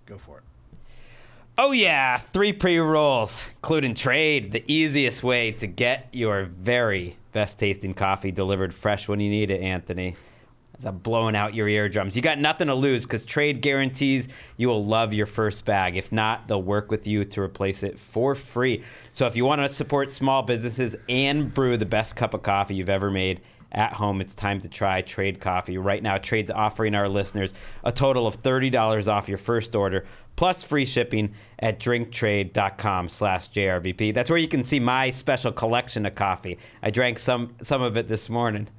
Go for it. Oh yeah, 3 pre-rolls, including Trade, the easiest way to get your very best tasting coffee delivered fresh when you need it, Anthony. As I'm blowing out your eardrums. You got nothing to lose because Trade guarantees you will love your first bag. If not, they'll work with you to replace it for free. So if you want to support small businesses and brew the best cup of coffee you've ever made at home, it's time to try Trade Coffee. Right now, Trade's offering our listeners a total of $30 off your first order, plus free shipping at drinktrade.com/JRVP. That's where you can see my special collection of coffee. I drank some of it this morning.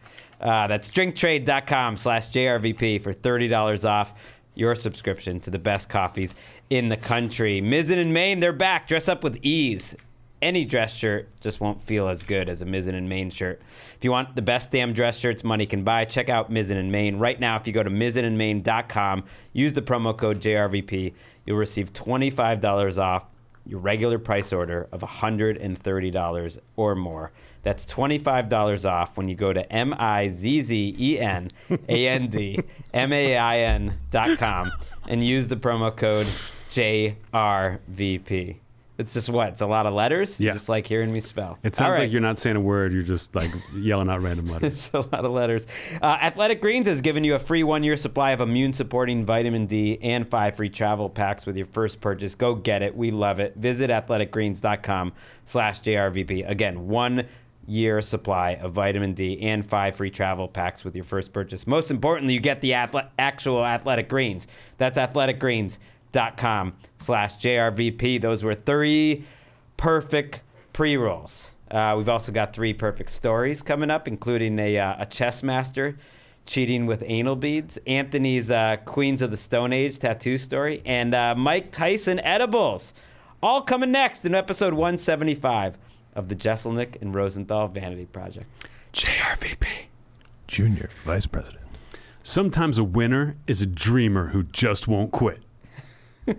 That's drinktrade.com/JRVP for $30 off your subscription to the best coffees in the country. Mizzen and Main, they're back. Dress up with ease. Any dress shirt just won't feel as good as a Mizzen and Main shirt. If you want the best damn dress shirts money can buy, check out Mizzen and Main. Right now, if you go to mizzenandmain.com, use the promo code JRVP, you'll receive $25 off your regular price order of $130 or more. That's $25 off when you go to mizzenandmain.com and use the promo code JRVP. It's just what? It's a lot of letters? Yeah. You just like hearing me spell. It sounds like you're not saying a word. You're just like yelling out random letters. It's a lot of letters. Athletic Greens has given you a free 1-year supply of immune-supporting vitamin D and 5 free travel packs with your first purchase. Go get it. We love it. Visit athleticgreens.com/JRVP. Again, 1-year supply of vitamin D and 5 free travel packs with your first purchase. Most importantly, you get the actual Athletic Greens. That's athleticgreens.com/JRVP. Those were 3 perfect pre-rolls. We've also got 3 perfect stories coming up, including a chess master cheating with anal beads, Anthony's Queens of the Stone Age tattoo story, and Mike Tyson edibles. All coming next in episode 175 of the Jeselnik and Rosenthal Vanity Project. JRVP. Junior Vice President. Sometimes a winner is a dreamer who just won't quit. It's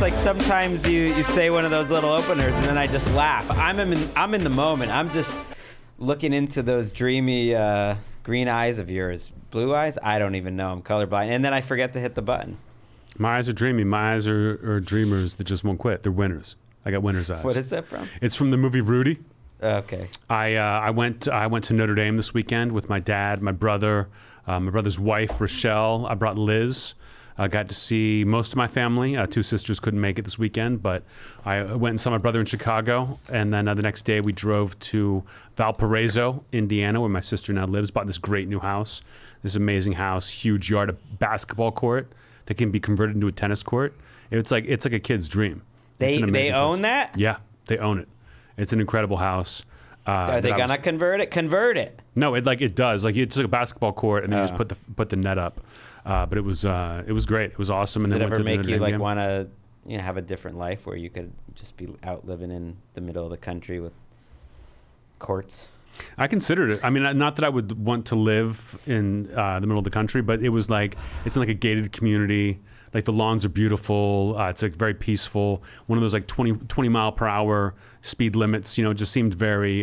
like sometimes you say one of those little openers and then I just laugh. I'm in the moment. I'm just looking into those dreamy green eyes of yours. Blue eyes? I don't even know. I'm colorblind. And then I forget to hit the button. My eyes are dreamy. My eyes are dreamers that just won't quit. They're winners. I got winner's eyes. What is that from? It's from the movie Rudy. Okay. I went to Notre Dame this weekend with my dad, my brother, my brother's wife, Rochelle. I brought Liz. I got to see most of my family. 2 sisters couldn't make it this weekend, but I went and saw my brother in Chicago. And then the next day we drove to Valparaiso, Indiana, where my sister now lives. Bought this great new house, this amazing house, huge yard, a basketball court that can be converted into a tennis court. It's like a kid's dream. They own that? Yeah, they own it. It's an incredible house. Are they gonna convert it? Convert it. No, it does. Like it's like a basketball court, and then you just put the net up. But it was great. It was awesome. Does and it then ever make you like game. want to have a different life where you could just be out living in the middle of the country with courts? I considered it. I mean, not that I would want to live in the middle of the country, but it was like it's in like a gated community. Like the lawns are beautiful. It's like very peaceful. One of those like 20 mile per hour speed limits. It just seemed very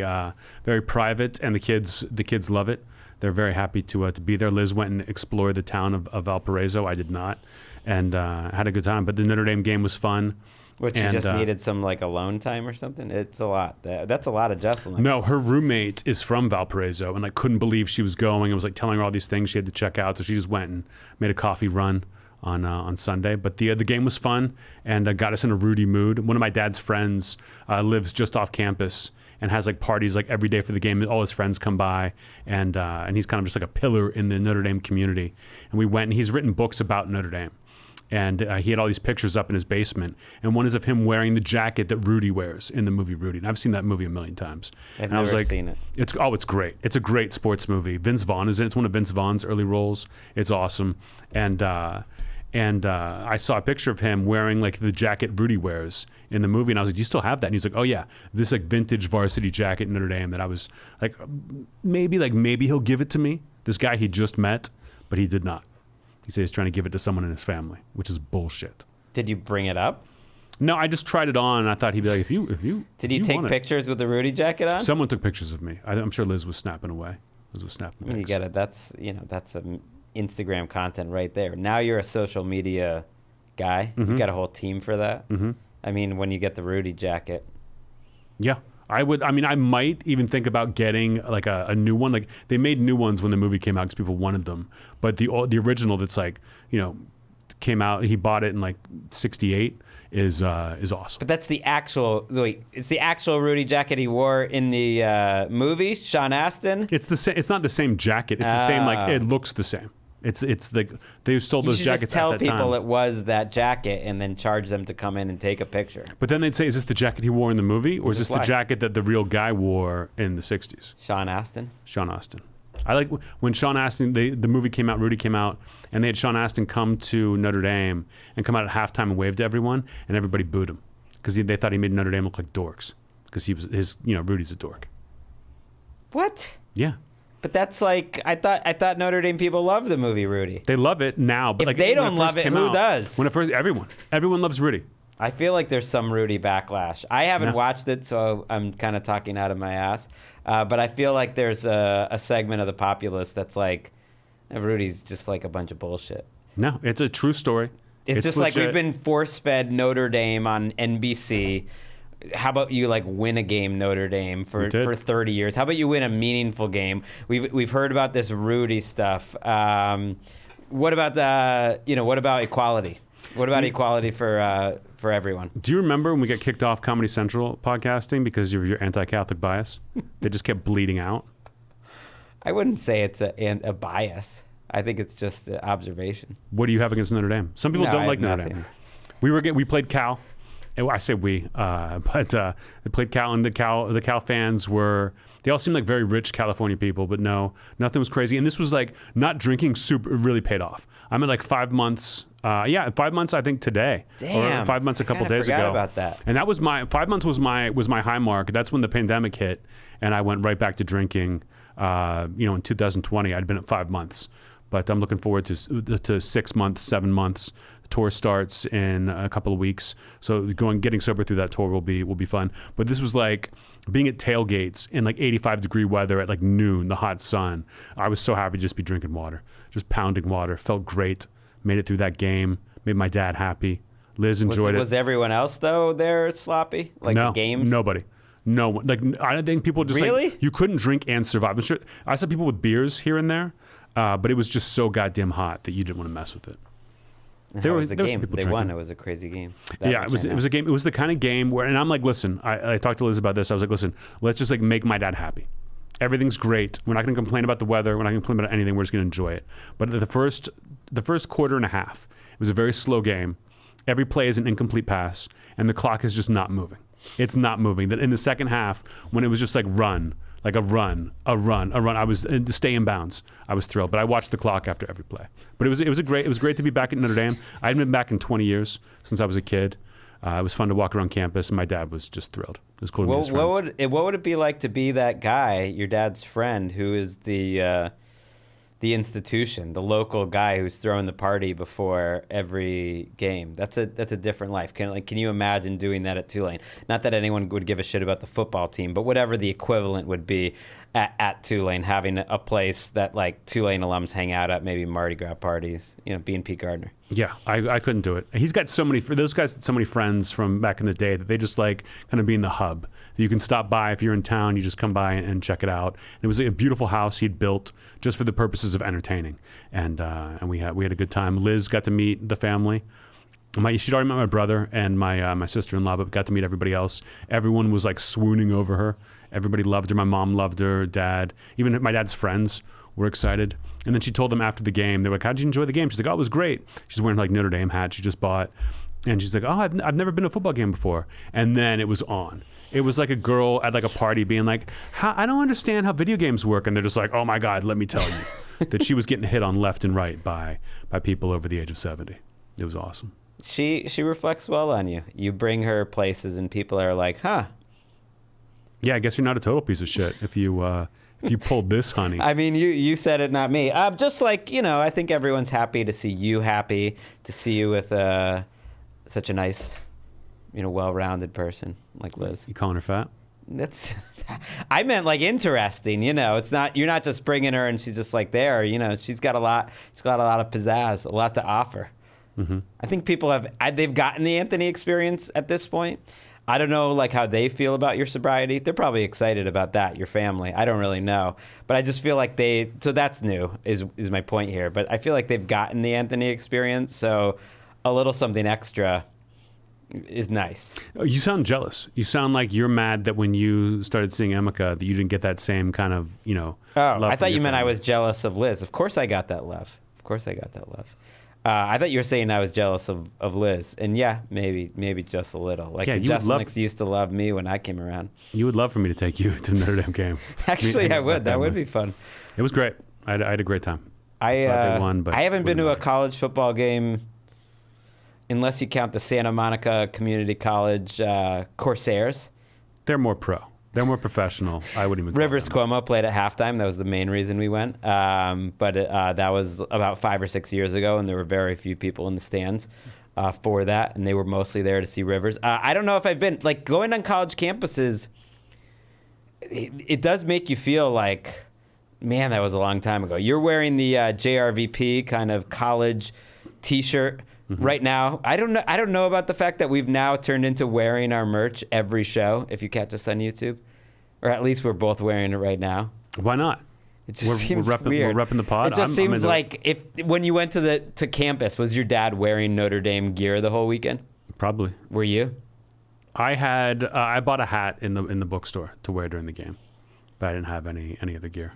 very private, and the kids love it. They're very happy to be there. Liz went and explored the town of Valparaiso. I did not, and had a good time. But the Notre Dame game was fun. Which you just needed some like alone time or something? It's a lot. That's a lot of Jeselnik. No, her roommate is from Valparaiso and like couldn't believe she was going and was like telling her all these things she had to check out. So she just went and made a coffee run on Sunday. But the game was fun and got us in a Rudy mood. One of my dad's friends lives just off campus and has like parties like every day for the game. All his friends come by and he's kind of just like a pillar in the Notre Dame community. And we went and he's written books about Notre Dame. And he had all these pictures up in his basement. And one is of him wearing the jacket that Rudy wears in the movie Rudy. And I've seen that movie a million times. I've never seen it. It's great. It's a great sports movie. Vince Vaughn is in it. It's one of Vince Vaughn's early roles. It's awesome. And I saw a picture of him wearing like the jacket Rudy wears in the movie. And I was like, do you still have that? And he's like, oh yeah, this like vintage varsity jacket in Notre Dame that I was like, maybe he'll give it to me. This guy he just met, but he did not. He said he's trying to give it to someone in his family, which is bullshit. Did you bring it up? No, I just tried it on, and I thought he'd be like, if you Did you take want it. pictures with the Rudy jacket on? Someone took pictures of me. I'm sure Liz was snapping away. Liz was snapping. You pics. get it. That's some Instagram content right there. Now you're a social media guy. You got a whole team for that. Mm-hmm. I mean, when you get the Rudy jacket, Yeah, I would. I mean, I might even think about getting like a new one. Like they made new ones when the movie came out because people wanted them. But the original that's like came out. He bought it in like '68. Is awesome. but that's the actual. Wait, it's the actual Rudy jacket he wore in the movie. Sean Astin. It's the same. It's not the same jacket. It's the same. Like it looks the same. It's like they stole You those should jackets just tell at that people time. it was that jacket and then charge them to come in and take a picture. But then they'd say, is this the jacket he wore in the movie, or is this Just the lie. jacket that the real guy wore in the '60s? Sean Astin. Sean Astin. I like when Sean Astin, the movie came out, Rudy came out, and they had Sean Astin come to Notre Dame and come out at halftime and wave to everyone, and everybody booed him because they thought he made Notre Dame look like dorks because he was Rudy's a dork. What? Yeah, But that's like I thought Notre Dame people love the movie Rudy. they love it now, but If like they when don't first love it, came who out- does? When it first, everyone loves Rudy. I feel like there's some Rudy backlash. I haven't No. watched it, so I'm kind of talking out of my ass. But I feel like there's a segment of the populace that's like, Rudy's just like a bunch of bullshit. No, it's a true story. It's just like we've legit. been force-fed Notre Dame on NBC. How about you like win a game, Notre Dame, We for did. 30 years? How about you win a meaningful game? We've heard about this Rudy stuff. What about equality? What about equality for everyone? Do you remember when we got kicked off Comedy Central podcasting because of your anti-Catholic bias? They just kept bleeding out. I wouldn't say it's a bias. I think it's just an observation. What do you have against Notre Dame? Some people No, don't I like have Notre nothing. Dame. We played Cal. And I say we, but they played Cal, and the Cal fans they all seemed like very rich California people, but no, nothing was crazy. And this was like not drinking really paid off. I'm at like 5 months. 5 months I think today. Damn. Or 5 months a couple Kinda days forgot ago. about that. And that was 5 months was my high mark. That's when the pandemic hit, and I went right back to drinking. In 2020, I'd been at 5 months, but I'm looking forward to 6 months, 7 months. The tour starts in a couple of weeks, so getting sober through that tour will be fun. But this was like being at tailgates in like 85-degree weather at like noon, the hot sun. I was so happy to just be drinking water, just pounding water. Felt great. Made it through that game. Made my dad happy. Liz enjoyed it. Was everyone else though there sloppy? Like No, the games? nobody. No one. Like I don't think people just Really? like you couldn't drink and survive. I'm sure I saw people with beers here and there, but it was just so goddamn hot that you didn't want to mess with it. How was the there was game? people They won. drinking. It was a crazy game. Yeah, it was a game. It was the kind of game where, and I'm like, listen, I talked to Liz about this. I was like, listen, let's just like make my dad happy. Everything's great. We're not going to complain about the weather. We're not going to complain about anything. We're just going to enjoy it. But the first quarter and a half, it was a very slow game. Every play is an incomplete pass, and the clock is just not moving. It's not moving. That in the second half, when it was just like a run, I was stay in bounds. I was thrilled, but I watched the clock after every play. But it was great to be back at Notre Dame. I hadn't been back in 20 years since I was a kid. It was fun to walk around campus, and my dad was just thrilled. It was cool to meet his friends. What would it be like to be that guy, your dad's friend, who is the institution, the local guy who's throwing the party before every game? That's a different life. Can you imagine doing that at Tulane? Not that anyone would give a shit about the football team, but whatever the equivalent would be at Tulane, having a place that like Tulane alums hang out at, maybe Mardi Gras parties. Being Pete Gardner. Yeah, I couldn't do it. He's got those guys had so many friends from back in the day that they just like kind of being the hub. You can stop by if you're in town, you just come by and check it out. And it was a beautiful house he'd built just for the purposes of entertaining. And we had a good time. Liz got to meet the family. She'd already met my brother and my sister-in-law, but got to meet everybody else. Everyone was like swooning over her. Everybody loved her. My mom loved her, dad. Even my dad's friends were excited. And then she told them after the game, they were like, how'd you enjoy the game? She's like, oh, it was great. She's wearing like Notre Dame hat she just bought. And she's like, oh, I've never been to a football game before. And then it was on. It was like a girl at like a party being like, I don't understand how video games work. And they're just like, oh my God, let me tell you. That she was getting hit on left and right by people over the age of 70. It was awesome. She reflects well on you. You bring her places and people are like, huh. Yeah, I guess you're not a total piece of shit if you pulled this, honey. I mean, you said it, not me. Just like, I think everyone's happy to see you happy, to see you with such a nice well-rounded person like Liz. You calling her fat? That's I meant like interesting, it's not, you're not just bringing her and she's just like there, she's got a lot of pizzazz, a lot to offer. Mm-hmm. I think people they've gotten the Anthony experience at this point. I don't know like how they feel about your sobriety. They're probably excited about that, your family. I don't really know, but I just feel like so that's new is my point here, but I feel like they've gotten the Anthony experience, so a little something extra is nice. You sound jealous. You sound like you're mad that when you started seeing Emeka that you didn't get that same kind of, love. I thought you meant family. I was jealous of Liz. Of course I got that love. I thought you were saying I was jealous of Liz. And yeah, maybe just a little. Like the Jeselniks used to love me when I came around. You would love for me to take you to Notre Dame game. Actually, I would. That would be fun. It was great. I had a great time. I thought they won, but I haven't been to a matter. college football game unless you count the Santa Monica Community College Corsairs. They're more pro. They're more professional. I wouldn't even call Rivers them. Cuomo played at halftime. That was the main reason we went. But that was about 5 or 6 years ago, and there were very few people in the stands for that, and they were mostly there to see Rivers. I don't know if I've been, like, going on college campuses, it does make you feel like, man, that was a long time ago. You're wearing the JRVP kind of college T-shirt right now. I don't know about the fact that we've now turned into wearing our merch every show, if you catch us on YouTube. Or at least we're both wearing it right now. Why not? It just seems we're repping, weird. We're repping the pod. It just seems like when you went to campus, was your dad wearing Notre Dame gear the whole weekend? Probably. Were you? I bought a hat in the bookstore to wear during the game, but I didn't have any other gear.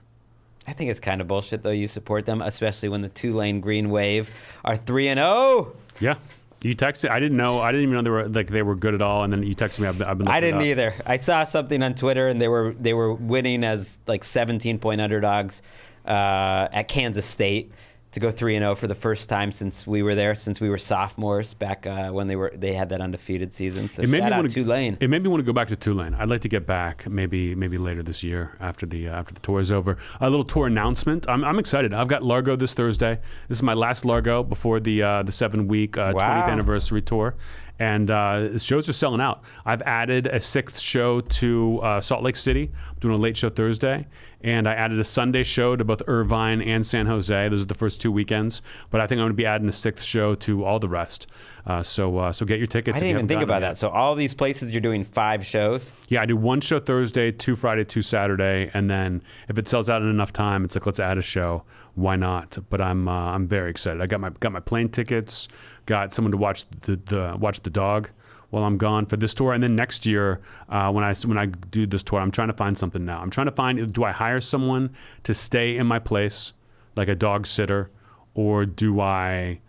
I think it's kind of bullshit though. You support them, especially when the Tulane Green Wave are 3-0. Yeah. You texted. I didn't even know they were good at all. And then you texted me. I've been. I didn't either. I saw something on Twitter, and they were winning as like 17-point underdogs at Kansas State to go 3-0 for the first time since we were there, since we were sophomores back when they had that undefeated season. So shout out Tulane. It made me want to go back to Tulane. I'd like to get back maybe later this year after the tour is over. A little tour announcement. I'm excited. I've got Largo this Thursday. This is my last Largo before the 7-week 20th anniversary tour. And shows are selling out. I've added a 6th show to Salt Lake City. I'm doing a late show Thursday. And I added a Sunday show to both Irvine and San Jose. Those are the first 2 weekends. But I think I'm going to be adding a 6th show to all the rest. So get your tickets. I didn't even think about that. So all these places, you're doing 5 shows? Yeah, I do 1 show Thursday, 2 Friday, 2 Saturday. And then if it sells out in enough time, it's like, let's add a show. Why not? But I'm very excited. I got my plane tickets, got someone to watch the dog while I'm gone for this tour. And then next year, when I do this tour, I'm trying to find something now. I'm trying to find, do I hire someone to stay in my place, like a dog sitter, or do I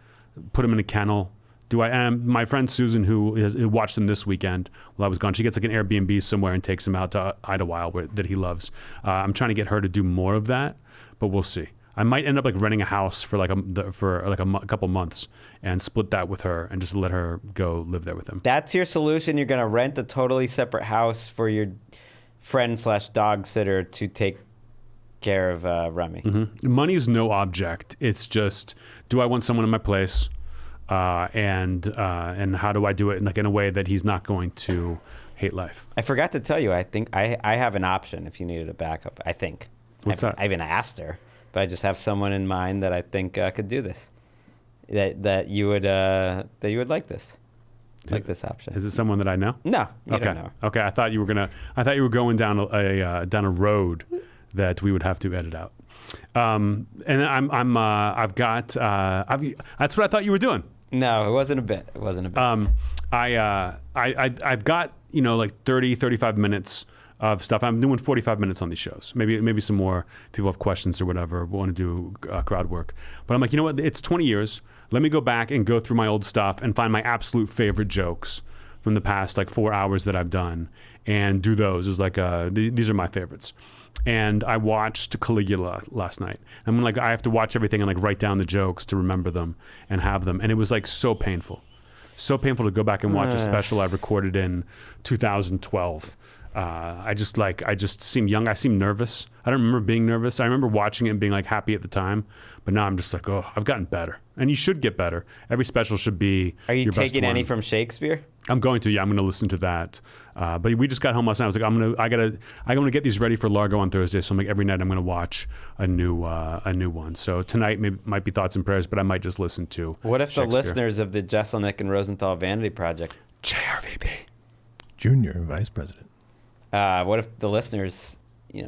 put him in a kennel? My friend Susan, who watched him this weekend while I was gone, she gets like an Airbnb somewhere and takes him out to Idlewild that he loves. I'm trying to get her to do more of that, but we'll see. I might end up like renting a house for a couple months and split that with her and just let her go live there with him. That's your solution? You're going to rent a totally separate house for your friend/dog sitter to take care of Remy. Mm-hmm. Money's no object. It's just, do I want someone in my place, and how do I do it in a way that he's not going to hate life? I forgot to tell you. I think I have an option if you needed a backup. I think. What's that? I haven't asked her. But I just have someone in mind that I think could do this. That you would like this, like this option. Is it someone that I know? No, you Okay. don't know. Okay, I thought you were going down a road that we would have to edit out. And I've got that's what I thought you were doing. No, it wasn't a bit. I've got like 35 minutes of stuff. I'm doing 45 minutes on these shows. Maybe some more. People have questions or whatever, want to do crowd work. But I'm like, you know what? It's 20 years. Let me go back and go through my old stuff and find my absolute favorite jokes from the past like 4 hours that I've done and do those as like these are my favorites. And I watched Caligula last night. I'm like, I have to watch everything and like write down the jokes to remember them and have them. And it was like so painful. So painful to go back and watch a special I recorded in 2012. I just seem young. I seem nervous. I don't remember being nervous. I remember watching it and being like happy at the time, but now I'm just like, oh, I've gotten better. And you should get better. Every special should be. Are you your best taking any one. from Shakespeare? I'm going to. Yeah, I'm going to listen to that. But we just got home last night. I was like, I'm going to get these ready for Largo on Thursday. So I'm like, every night I'm going to watch a new one. So tonight might be Thoughts and Prayers, but I might just listen to. What if the Shakespeare. listeners of the Jeselnik and Rosenthal Vanity Project? JRVP. Junior Vice President. What if the listeners,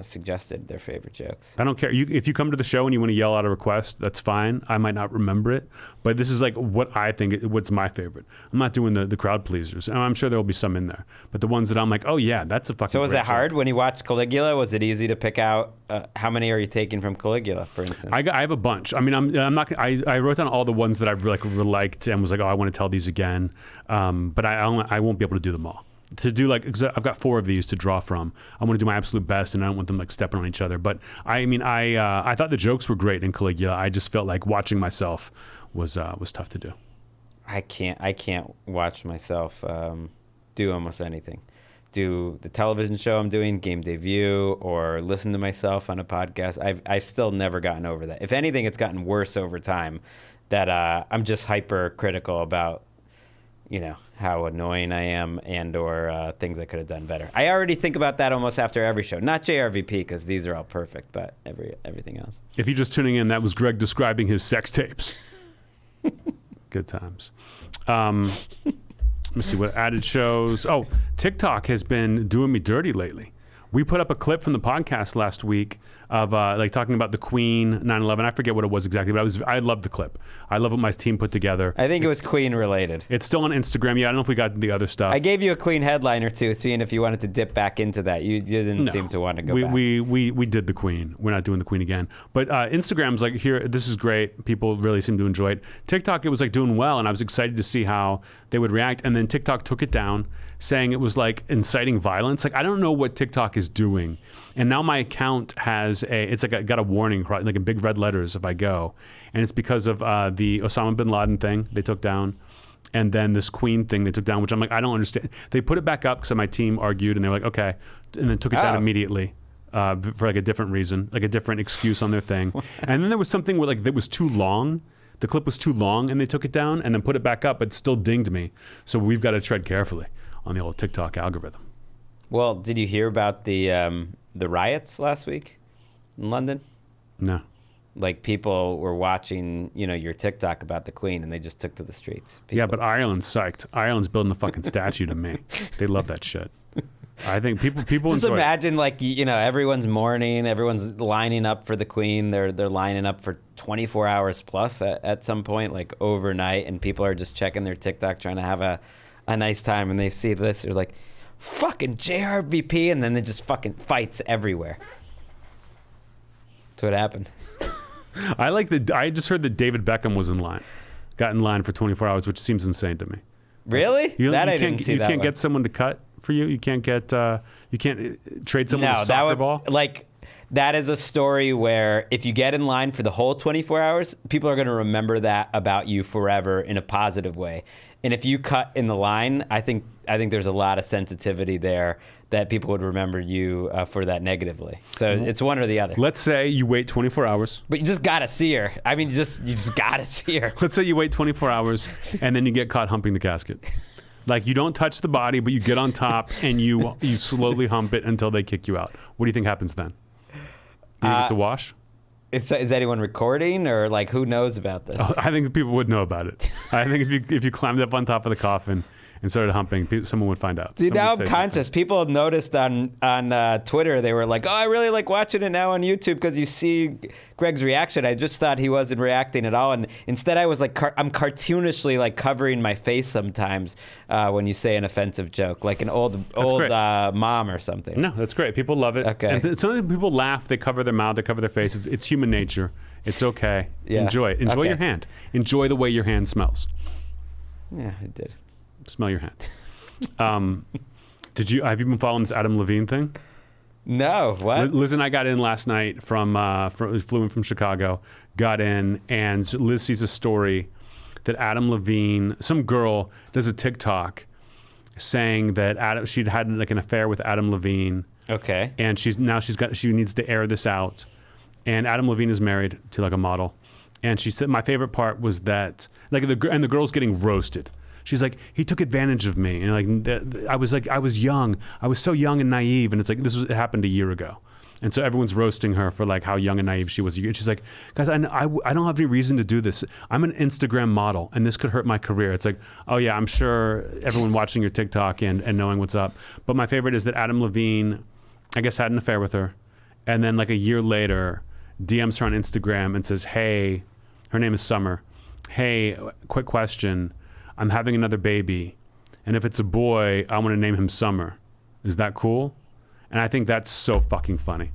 suggested their favorite jokes? I don't care. If you come to the show and you want to yell out a request, that's fine. I might not remember it, but this is like what I think, what's my favorite. I'm not doing the crowd pleasers, and I'm sure there will be some in there. But the ones that I'm like, oh yeah, that's a fucking. So was great it hard joke. when you watched Caligula? Was it easy to pick out how many are you taking from Caligula, for instance? I have a bunch. I mean, I'm not. I wrote down all the ones that I really liked and was like, oh, I want to tell these again. But I won't be able to do them all. To do because I've got 4 of these to draw from. I want to do my absolute best, and I don't want them like stepping on each other. But I mean, I thought the jokes were great in Caligula. I just felt like watching myself was tough to do. I can't watch myself do almost anything. Do the television show I'm doing, Game Day View, or listen to myself on a podcast. I've still never gotten over that. If anything, it's gotten worse over time. That I'm just hypercritical about, how annoying I am or things I could have done better. I already think about that almost after every show. Not JRVP, because these are all perfect, but everything else. If you're just tuning in, that was Greg describing his sex tapes. Good times. Let me see what added shows. Oh, TikTok has been doing me dirty lately. We put up a clip from the podcast last week of talking about the Queen 9/11. I forget what it was exactly, but I loved the clip. I love what my team put together. I think it was Queen related. It's still on Instagram. Yeah, I don't know if we got the other stuff. I gave you a Queen headline or two, seeing if you wanted to dip back into that. You didn't seem to want to go back. We did the Queen. We're not doing the Queen again. But Instagram's like, here, this is great. People really seem to enjoy it. TikTok, it was like doing well, and I was excited to see how they would react. And then TikTok took it down, saying it was like inciting violence. Like, I don't know what TikTok is doing. And now my account has got a warning, like in big red letters if I go. And it's because of the Osama bin Laden thing they took down. And then this Queen thing they took down, which I'm like, I don't understand. They put it back up because my team argued, and they were like, okay. And then took it down immediately for like a different reason, like a different excuse on their thing. And then there was something where like it was too long. The clip was too long, and they took it down and then put it back up. It still dinged me. So we've got to tread carefully on the old TikTok algorithm. Well, did you hear about the riots last week in London? No. Like, people were watching, your TikTok about the Queen, and they just took to the streets. Yeah, but Ireland's psyched. Ireland's building a fucking statue to me. They love that shit. I think people just enjoy imagine, everyone's mourning, everyone's lining up for the Queen. They're lining up for 24 hours plus at some point, like overnight, and people are just checking their TikTok, trying to have a nice time, and they see this, they're like, fucking JRVP, and then they just fucking fights everywhere. That's what happened. I just heard that David Beckham was got in line for 24 hours, which seems insane to me. Really? You didn't see that. You can't get someone to cut for you. You can't trade someone a soccer ball. That is a story where if you get in line for the whole 24 hours, people are going to remember that about you forever in a positive way. And if you cut in the line, I think there's a lot of sensitivity there that people would remember you for that negatively. So it's one or the other. Let's say you wait 24 hours. But you just got to see her. I mean, you just got to see her. Let's say you wait 24 hours and then you get caught humping the casket. Like, you don't touch the body, but you get on top and you slowly hump it until they kick you out. What do you think happens then? You think it's a wash? Is anyone recording, or like, who knows about this? I think people would know about it. I think if you climbed up on top of the coffin and started humping, someone would find out. See, Someone now would I'm say conscious. something. People have noticed on Twitter, they were like, oh, I really like watching it now on YouTube because you see Greg's reaction. I just thought he wasn't reacting at all. And instead I was like, I'm cartoonishly like covering my face sometimes when you say an offensive joke, like an old mom or something. No, that's great. People love it. Okay. And some people laugh. They cover their mouth. They cover their face. It's human nature. It's okay. Yeah. Enjoy it. Enjoy Okay. your hand. Enjoy the way your hand smells. Yeah, I did. Smell your hand. Have you been following this Adam Levine thing? No, what? Liz and I got in last night flew in from Chicago, got in, and Liz sees a story that Adam Levine, some girl, does a TikTok saying that she'd had like an affair with Adam Levine. Okay. And she needs to air this out. And Adam Levine is married to like a model. And she said, my favorite part was that like the girl's getting roasted. She's like, he took advantage of me. And like, I was young. I was so young and naive. And it's like, it happened a year ago. And so everyone's roasting her for like how young and naive she was. And she's like, guys, I don't have any reason to do this. I'm an Instagram model and this could hurt my career. It's like, oh yeah, I'm sure everyone watching your TikTok and knowing what's up. But my favorite is that Adam Levine, I guess, had an affair with her. And then like a year later, DMs her on Instagram and says, hey, her name is Summer. Hey, quick question. I'm having another baby. And if it's a boy, I want to name him Summer. Is that cool? And I think that's so fucking funny.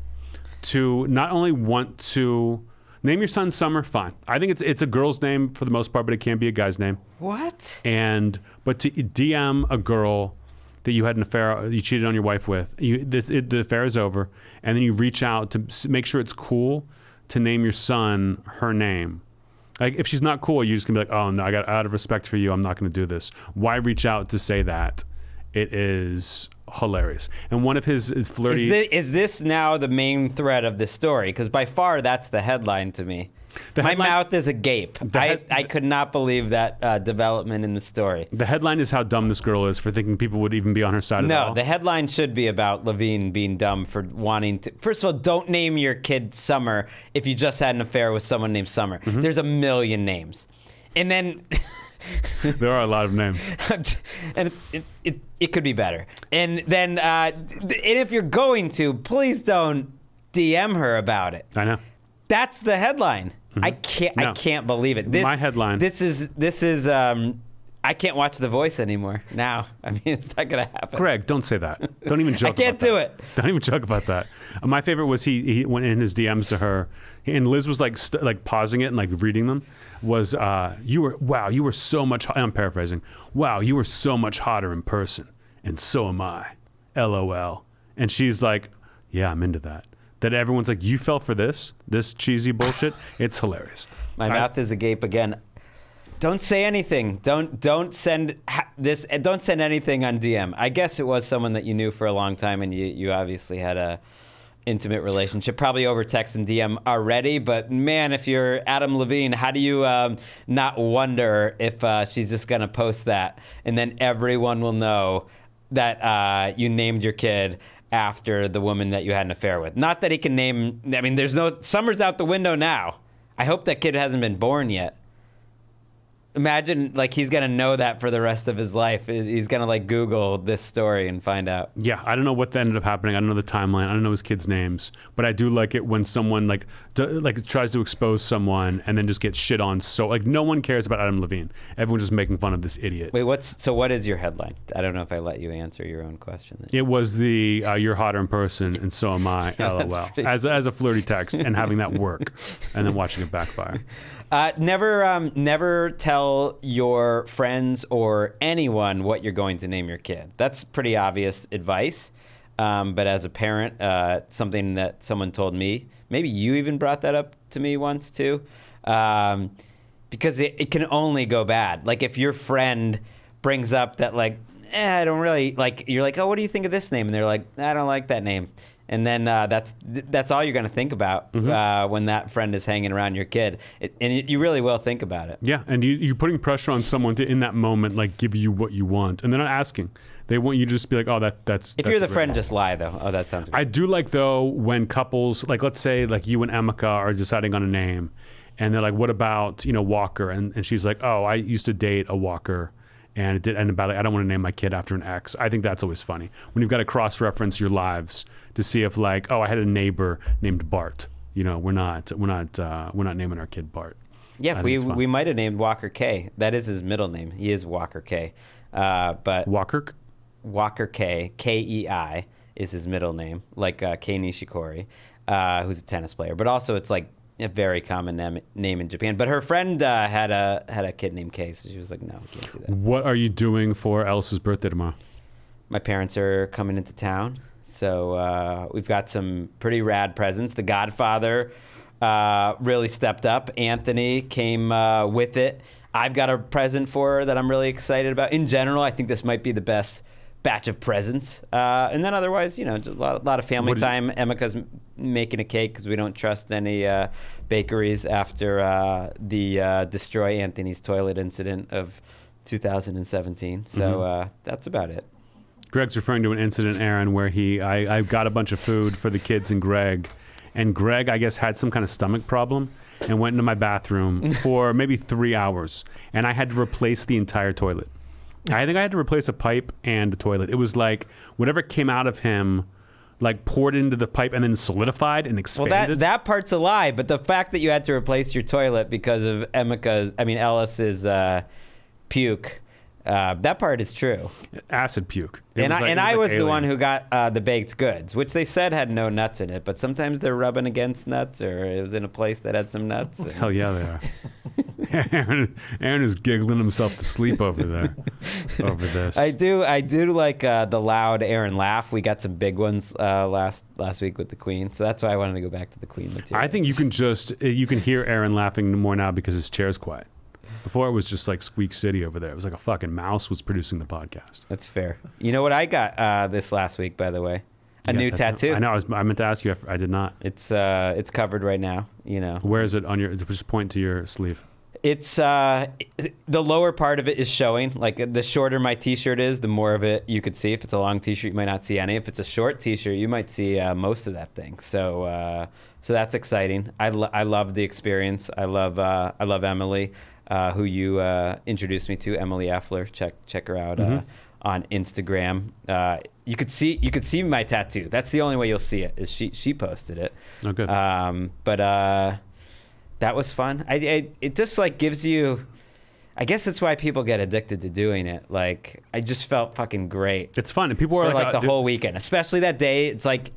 To not only want to name your son Summer, fine. I think it's a girl's name for the most part, but it can be a guy's name. What? But to DM a girl that you had an affair, you cheated on your wife with, the affair is over, and then you reach out to make sure it's cool to name your son her name. Like if she's not cool, you just can be like, oh no, out of respect for you, I'm not going to do this. Why reach out to say that? It is hilarious. And one of his flirty... Is this now the main thread of the story? Because by far, that's the headline to me. My mouth is agape. I could not believe that development in the story. The headline is how dumb this girl is for thinking people would even be on her side at all. No, the headline should be about Levine being dumb for wanting to... First of all, don't name your kid Summer if you just had an affair with someone named Summer. Mm-hmm. There's a million names. And then... There are a lot of names. And it could be better. And then and if you're going to, please don't DM her about it. I know. That's the headline. Mm-hmm. I can't believe it. My headline. This is I can't watch The Voice anymore now. I mean, it's not gonna happen. Greg, don't say that. Don't even joke. I can't do it. Don't even joke about that. My favorite was he went in his DMs to her, and Liz was like pausing it and like reading them. Was you were so much. I'm paraphrasing. Wow, you were so much hotter in person, and so am I. LOL. And she's like, yeah, I'm into that. That everyone's like, you fell for this cheesy bullshit. It's hilarious. My mouth is agape again. Don't say anything. Don't send this. Don't send anything on DM. I guess it was someone that you knew for a long time, and you obviously had a intimate relationship, probably over text and DM already. But man, if you're Adam Levine, how do you not wonder if she's just gonna post that, and then everyone will know that you named your kid after the woman that you had an affair with? Not that he can name. I mean, there's no Summer's out the window now. I hope that kid hasn't been born yet. Imagine, like, he's going to know that for the rest of his life. He's going to, like, Google this story and find out. Yeah, I don't know what ended up happening. I don't know the timeline. I don't know his kids' names. But I do like it when someone, like tries to expose someone and then just gets shit on. So, like, no one cares about Adam Levine. Everyone's just making fun of this idiot. Wait, what is your headline? I don't know if I let you answer your own question. It was the, you're hotter in person and so am I, LOL. As a flirty text and having that work and then watching it backfire. Never tell your friends or anyone what you're going to name your kid. That's pretty obvious advice. But as a parent, something that someone told me, maybe you even brought that up to me once too, because it can only go bad. Like if your friend brings up that like, I don't really like, you're like, oh, what do you think of this name? And they're like, I don't like that name. And then that's all you're going to think about when that friend is hanging around your kid. You really will think about it. Yeah, and you're putting pressure on someone to, in that moment, like, give you what you want. And they're not asking. They want you to just be like, oh, that's... If you're the friend, just lie, though. Oh, that sounds good. I do like, though, when couples, like, let's say, like, you and Emeka are deciding on a name. And they're like, what about, Walker? And she's like, oh, I used to date a Walker. And it did end about like, I don't want to name my kid after an ex. I think that's always funny when you've got to cross-reference your lives to see if like, oh, I had a neighbor named Bart. We're not naming our kid Bart. Yeah, we might have named Walker K. That is his middle name. He is Walker K. But Walker K, Kei is his middle name, like Kei Nishikori, who's a tennis player. But also, it's like a very common name in Japan. But her friend had a kid named Kay, so she was like, no, we can't do that. What are you doing for Alice's birthday tomorrow? My parents are coming into town, so we've got some pretty rad presents. The Godfather really stepped up. Anthony came with it. I've got a present for her that I'm really excited about. In general, I think this might be the best batch of presents. And then otherwise, just a lot of family time. Emika's making a cake because we don't trust any bakeries after the Destroy Anthony's Toilet incident of 2017. So that's about it. Greg's referring to an incident, Aaron, where I got a bunch of food for the kids and Greg, I guess, had some kind of stomach problem and went into my bathroom for maybe 3 hours, and I had to replace the entire toilet. I think I had to replace a pipe and a toilet. It was like whatever came out of him, like poured into the pipe and then solidified and expanded. Well, that part's a lie, but the fact that you had to replace your toilet because of Ellis's puke, that part is true. Acid puke. I was the one who got the baked goods, which they said had no nuts in it, but sometimes they're rubbing against nuts, or it was in a place that had some nuts. Hell yeah, they are. Aaron is giggling himself to sleep over this. I do like the loud Aaron laugh. We got some big ones last week with the Queen, so that's why I wanted to go back to the Queen material. I think you can hear Aaron laughing more now because his chair's quiet. Before it was just like Squeak City over there. It was like a fucking mouse was producing the podcast. That's fair. You know what I got this last week, by the way? A new tattoo. I know. I meant to ask you. I did not. It's covered right now. Where is it on your? Just point to your sleeve. It's the lower part of it is showing. Like the shorter my T-shirt is, the more of it you could see. If it's a long T-shirt, you might not see any. If it's a short T-shirt, you might see most of that thing. So that's exciting. I love the experience. I love Emily, who you introduced me to, Emily Effler. Check her out on Instagram. You could see my tattoo. That's the only way you'll see it. Is she posted it? Oh, good. But that was fun. It just like gives you. I guess that's why people get addicted to doing it. Like I just felt fucking great. It's fun, and people are like the whole weekend, especially that day. It's like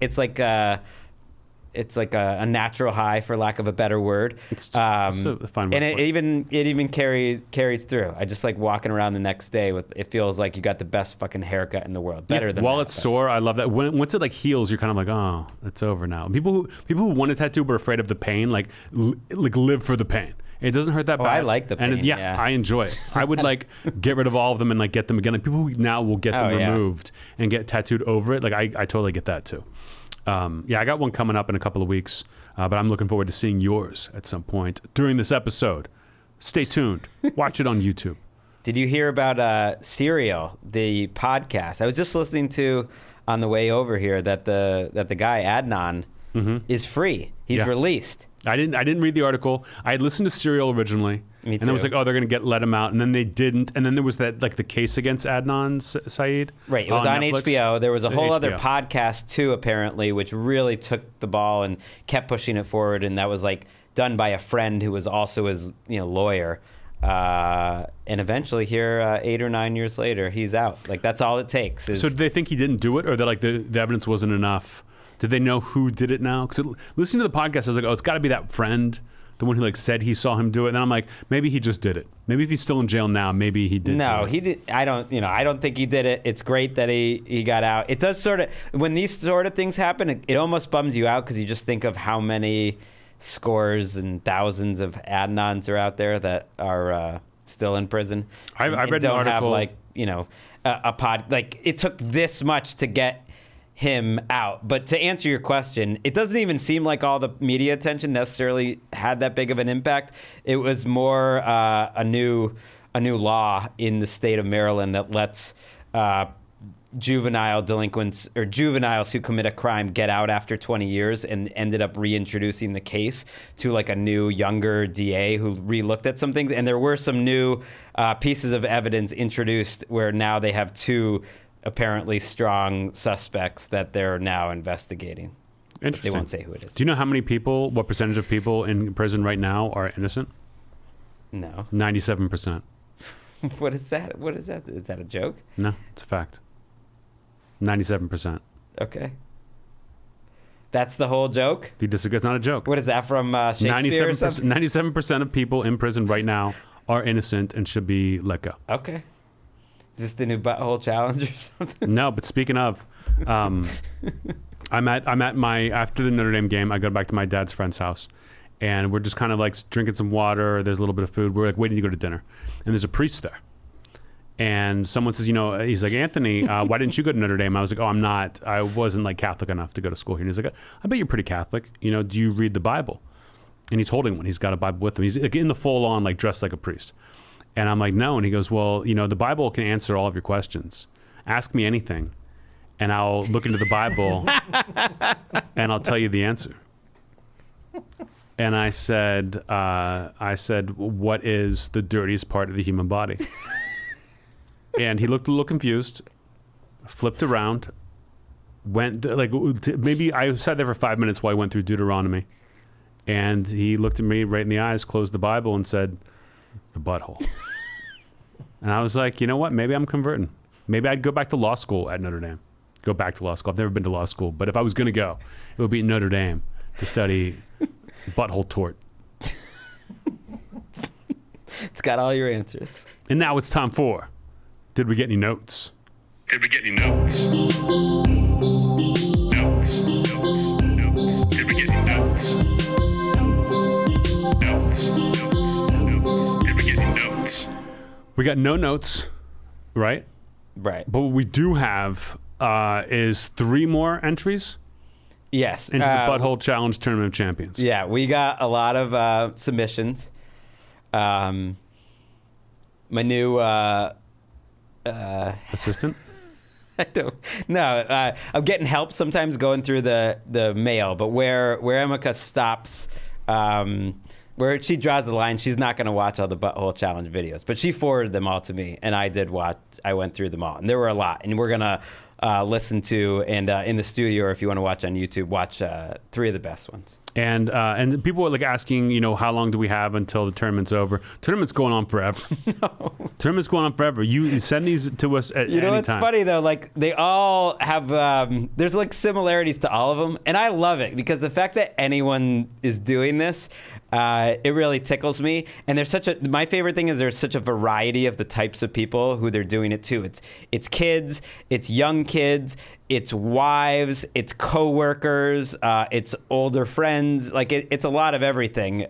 a natural high, for lack of a better word. It's a fun word. And it even carries through. I just like walking around the next day with. It feels like you got the best fucking haircut in the world. Better than while that, it's sore. I love that. Once it like heals, you're kind of like, oh, it's over now. People who want a tattoo but are afraid of the pain, like live for the pain. It doesn't hurt that bad. I like the pain. And yeah, I enjoy it. I would like get rid of all of them and like get them again. Like people who now will get them removed and get tattooed over it. Like I totally get that too. I got one coming up in a couple of weeks, but I'm looking forward to seeing yours at some point during this episode. Stay tuned. Watch it on YouTube. Did you hear about Serial, the podcast? I was just listening to on the way over here that the guy Adnan is free. He's released. I didn't read the article. I had listened to Serial originally. Me too. And I was like, oh, they're going to let him out. And then they didn't. And then there was that, like, the case against Adnan Syed. Right. It was on HBO. There was a whole other podcast, too, apparently, which really took the ball and kept pushing it forward. And that was, like, done by a friend who was also his, lawyer. And eventually here, 8 or 9 years later, he's out. Like, that's all it takes. So did they think he didn't do it? Or that, like, the evidence wasn't enough? Did they know who did it now? Because listening to the podcast, I was like, oh, it's got to be that friend. The one who like said he saw him do it, and then I'm like, maybe he just did it. Maybe if he's still in jail now, maybe he did. No, he did. I don't think he did it. It's great that he got out. It does sort of, when these sort of things happen, it almost bums you out because you just think of how many scores and thousands of Adnans are out there that are still in prison. I read an article. It took this much to get him out. But to answer your question, it doesn't even seem like all the media attention necessarily had that big of an impact. It was more a new law in the state of Maryland that lets juvenile delinquents or juveniles who commit a crime get out after 20 years, and ended up reintroducing the case to like a new younger DA who re-looked at some things. And there were some new pieces of evidence introduced where now they have two apparently strong suspects that they're now investigating. Interesting. They won't say who it is. Do you know what percentage of people in prison right now are innocent? No. 97%. What is that? Is that a joke? No, it's a fact. 97%. Okay. That's the whole joke? Do you disagree? It's not a joke. What is that from Shakespeare or something? 97% of people in prison right now are innocent and should be let go. Okay. Is this the new butthole challenge or something? No, but speaking of, I'm at my, after the Notre Dame game, I go back to my dad's friend's house, and we're just kind of like drinking some water. There's a little bit of food. We're like waiting to go to dinner, and there's a priest there, And someone says, he's like, Anthony, why didn't you go to Notre Dame? I was like, oh, I wasn't like Catholic enough to go to school here. And he's like, I bet you're pretty Catholic. Do you read the Bible? And he's holding one. He's got a Bible with him. He's like in the full on, like dressed like a priest. And I'm like, no. And he goes, well, the Bible can answer all of your questions. Ask me anything, and I'll look into the Bible, and I'll tell you the answer. And I said, what is the dirtiest part of the human body? And he looked a little confused, flipped around, went maybe I sat there for 5 minutes while I went through Deuteronomy, and he looked at me right in the eyes, closed the Bible, and said, the butthole. And I was like, you know what? Maybe I'm converting. Maybe I'd go back to law school at Notre Dame. Go back to law school. I've never been to law school, but if I was going to go, it would be at Notre Dame to study butthole tort. It's got all your answers. And now it's time for Did We Get Any Notes? Did we get any notes? Notes. Did we get any notes? Notes. Did we get any notes? We got no notes, right? Right. But what we do have is 3 more entries Yes. into the Butthole Challenge Tournament of Champions. Yeah, we got a lot of submissions. My new Assistant? I don't. No, I'm getting help sometimes going through the mail, but where Emika stops, where she draws the line, she's not going to watch all the Butthole Challenge videos, but she forwarded them all to me, and I did watch. I went through them all, and there were a lot, and we're gonna listen to and in the studio, or if you want to watch on YouTube, watch 3 of the best ones. And people were like asking, how long do we have until the tournament's over? Tournament's going on forever. No. Tournament's going on forever. You send these to us at any time. What's funny though? Like they all have, there's like similarities to all of them, and I love it because the fact that anyone is doing this, it really tickles me. And there's my favorite thing is there's such a variety of the types of people who they're doing it to. It's kids, it's young kids, it's wives, it's coworkers, it's older friends. Like it's a lot of everything.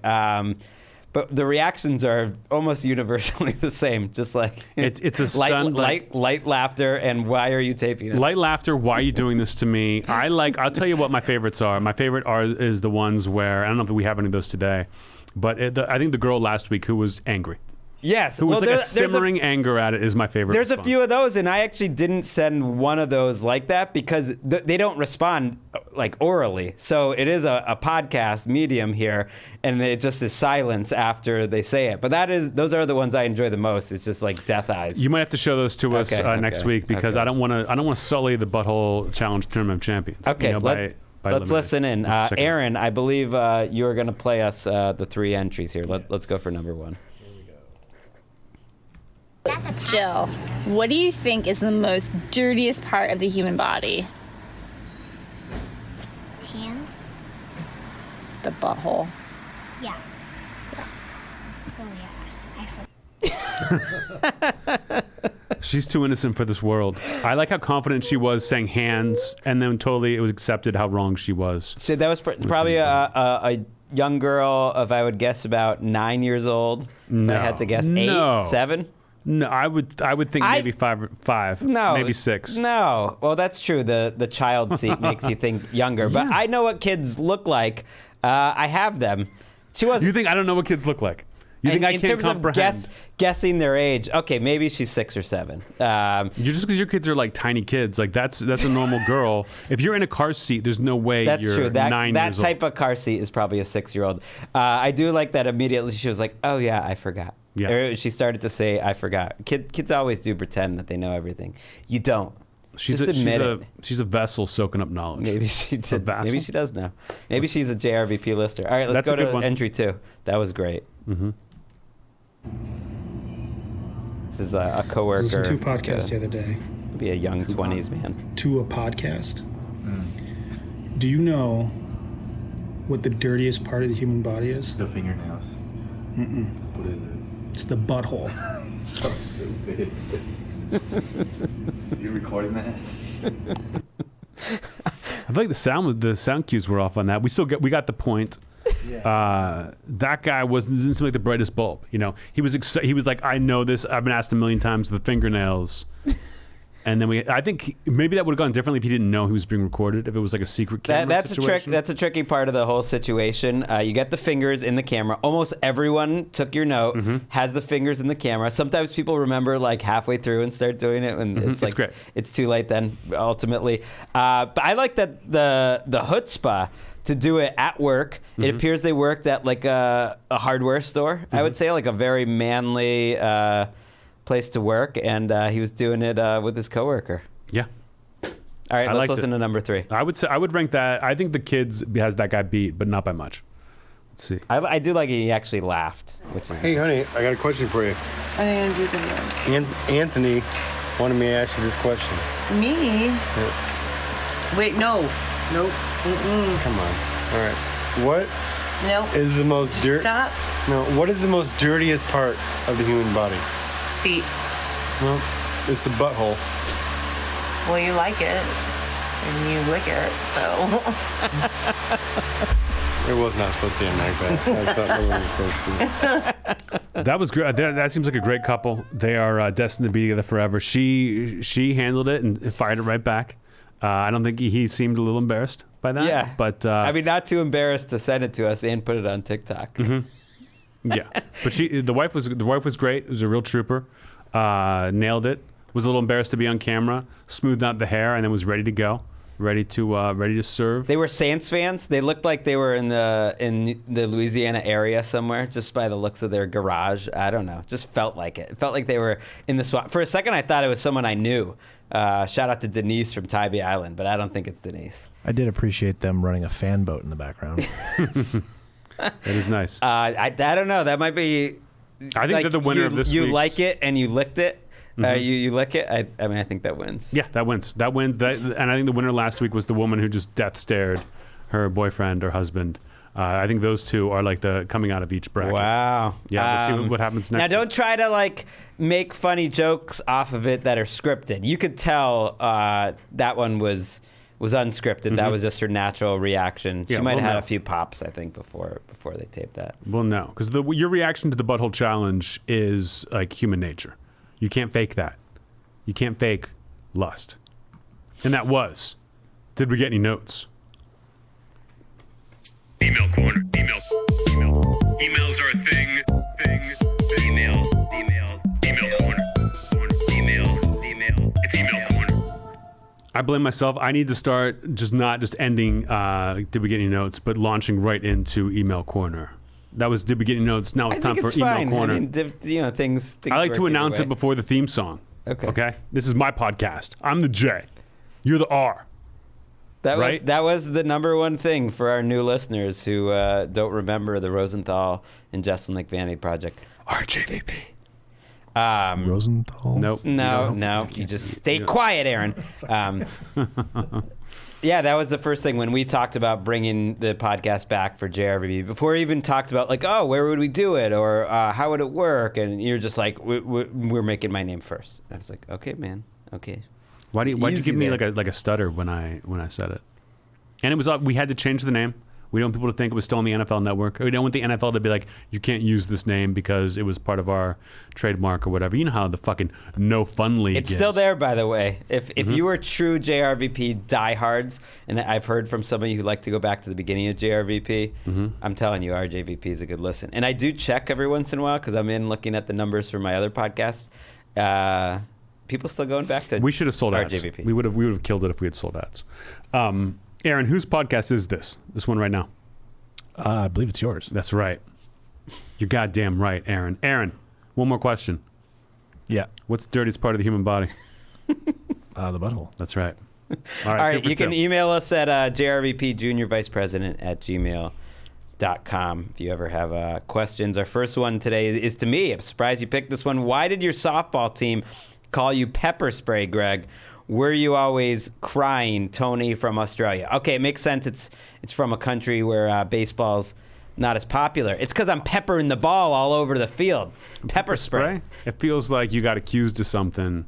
But the reactions are almost universally the same. Just like it's a stunned, light laughter, and why are you taping this? Light laughter. Why are you doing this to me? I'll tell you what my favorites are. My favorite is the ones where I don't know if we have any of those today, but I think the girl last week who was angry. Yes. Who was like a simmering anger at it is my favorite. There's response. a few of those, and I actually didn't send one of those like that because they don't respond like orally. So it is a podcast medium here, and it just is silence after they say it. But those are the ones I enjoy the most. It's just like death eyes. You might have to show those to us next week because I don't want to sully the Butthole Challenge Tournament of Champions. Okay. Let's listen in. Aaron, I believe you are going to play us the 3 entries here. Let's go for number 1. Jill, what do you think is the most dirtiest part of the human body? Hands? The butthole. Yeah. Oh yeah. I forgot. She's too innocent for this world. I like how confident she was saying hands, and then totally it was accepted how wrong she was. So that was probably a young girl of, I would guess, about 9 years old. No. I had to guess 8, 7. No, I would think maybe five. No, maybe 6. No, well that's true. The child seat makes you think younger, but I know what kids look like. I have them. She was. You think I don't know what kids look like? You think I can't comprehend? Of guessing their age, okay, maybe she's 6 or 7. Just because your kids are like tiny kids, like that's a normal girl. If you're in a car seat, there's no way that's you're true. 9 years old. That type of car seat is probably a 6-year-old. I do like that immediately. She was like, "Oh yeah, I forgot." Yeah. Or she started to say, "I forgot." Kids always do pretend that they know everything. You don't. Just admit it. She's a vessel soaking up knowledge. Maybe she did. Maybe she does know. Maybe she's a JRVP lister. All right, let's go to entry 2. That was great. Mm-hmm. This is a coworker. I listened to 2 podcasts the other day. Be a young 20s man. To a podcast. Do you know what the dirtiest part of the human body is? The fingernails. What is it? It's the butthole. So stupid. You recording that? I feel like the sound cues were off on that. We got the point. Yeah. That guy didn't seem like the brightest bulb. You know, he was like, I know this. I've been asked a million times. The fingernails. And then I think maybe that would have gone differently if he didn't know he was being recorded. If it was like a secret camera That's situation. That's a tricky part of the whole situation. You get the fingers in the camera. Almost everyone took your note, has the fingers in the camera. Sometimes people remember like halfway through and start doing it, and it's like great. It's too late then. Ultimately, but I like that the chutzpah to do it at work. It appears they worked at like a hardware store. I would say like a very manly place to work, and he was doing it with his coworker. Yeah. All right, let's listen it. to number 3. I would rank that. I think the Kids has that guy beat, but not by much. Let's see. I do like he actually laughed, which is Hey, honey, I got a question for you. Are they gonna do videos? Anthony wanted me to ask you this question. Me? Yeah. Wait, no. Nope. Come on. All right. What Nope. is the most Stop. No. What is the most dirtiest part of the human body? Feet. Well, it's the butthole. Well, you like it. And you lick it, so. It was not supposed to end like that. That's not what it was supposed to. That was great. That seems like a great couple. They are destined to be together forever. She handled it and fired it right back. I don't think he seemed a little embarrassed by that. Yeah. But I mean, not too embarrassed to send it to us and put it on TikTok. yeah. But the wife was great. It was a real trooper. Nailed it. Was a little embarrassed to be on camera. Smoothed out the hair and then was ready to go. Ready to serve. They were Saints fans. They looked like they were in the Louisiana area somewhere, just by the looks of their garage. I don't know. Just felt like it. It felt like they were in the swamp. For a second, I thought it was someone I knew. Shout out to Denise from Tybee Island, but I don't think it's Denise. I did appreciate them running a fan boat in the background. That is nice. I don't know. That might be. I think they're the winner of this You week's. like it and you licked it. You lick it. I mean, I think that wins. Yeah, that wins. And I think the winner last week was the woman who just death stared her boyfriend or husband. I think those two are like the coming out of each bracket. Wow. Yeah, we'll see what happens next. Now, don't try to like make funny jokes off of it that are scripted. You could tell that one was unscripted. That was just her natural reaction. Yeah, she might have had no. a few pops, I think, before they taped that. Well, no, because your reaction to the butthole challenge is like human nature. You can't fake that. You can't fake lust. And that was. Did we get any notes? Email corner. Emails are a thing. Email corner. Email. It's email corner. I blame myself. I need to start not just ending Did we get any notes, but launching right into email corner. That was Did we get any notes? Now it's time for email fine. corner. I mean, things I like to work either announce way. it before the theme song. Okay. This is my podcast. I'm the J. You're the R. Right? That was the number one thing for our new listeners who don't remember the Rosenthal and Jeselnik Vanity project. RJVP. Rosenthal? Nope. No. You just stay quiet, Aaron. Yeah, that was the first thing when we talked about bringing the podcast back for JRVP. Before we even talked about like, oh, where would we do it or how would it work? And you're just like, we're making my name first. And I was like, okay, man, okay. Why'd you Easy give me there. like a stutter when I said it? And it was we had to change the name. We don't want people to think it was still on the NFL Network. We don't want the NFL to be like, you can't use this name because it was part of our trademark or whatever. You know how the fucking No Fun League It's is. still there, by the way. If you are true JRVP diehards, and I've heard from some of you who like to go back to the beginning of JRVP, I'm telling you, RJVP is a good listen. And I do check every once in a while because I'm in looking at the numbers for my other podcasts. People still going back to We should have sold ads. RJVP. We would have killed it if we had sold ads. Aaron, whose podcast is this? This one right now. I believe it's yours. That's right. You're goddamn right, Aaron. Aaron, one more question. Yeah. What's the dirtiest part of the human body? The butthole. That's right. All All right, two you for can two. email us at JRVP Junior Vice President at gmail.com if you ever have questions. Our first one today is to me. I'm surprised you picked this one. Why did your softball team call you Pepper Spray, Greg? Were you always crying, Tony from Australia? Okay, it makes sense. It's from a country where baseball's not as popular. It's because I'm peppering the ball all over the field. Pepper spray. It feels like you got accused of something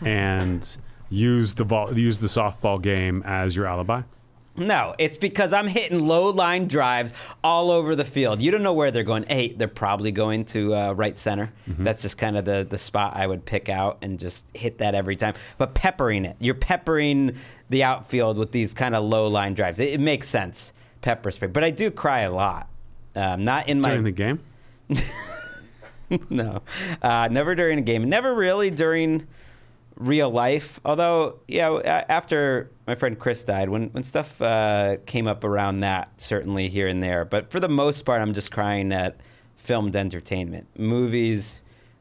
and use the softball game as your alibi. No, it's because I'm hitting low line drives all over the field. You don't know where they're going. Hey, they're probably going to right center. That's just kind of the spot I would pick out and just hit that every time. But peppering it. You're peppering the outfield with these kind of low line drives. It makes sense, pepper spray. But I do cry a lot. Not in my... During the game? No. Never during a game. Never really during real life. Although, after my friend Chris died, when stuff came up around that, certainly here and there. But for the most part, I'm just crying at filmed entertainment. Movies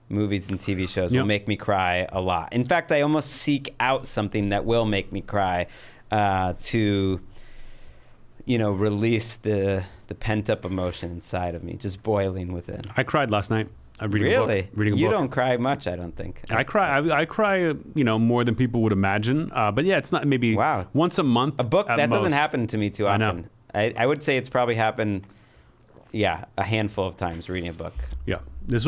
and TV shows will make me cry a lot. In fact, I almost seek out something that will make me cry to, release the pent-up emotion inside of me, just boiling within. I cried last night. Reading a book. You don't cry much, I don't think. I cry, more than people would imagine. But yeah, it's not maybe once a month. A book, that doesn't most. happen to me too often. I know. I would say it's probably happened, a handful of times reading a book. Yeah.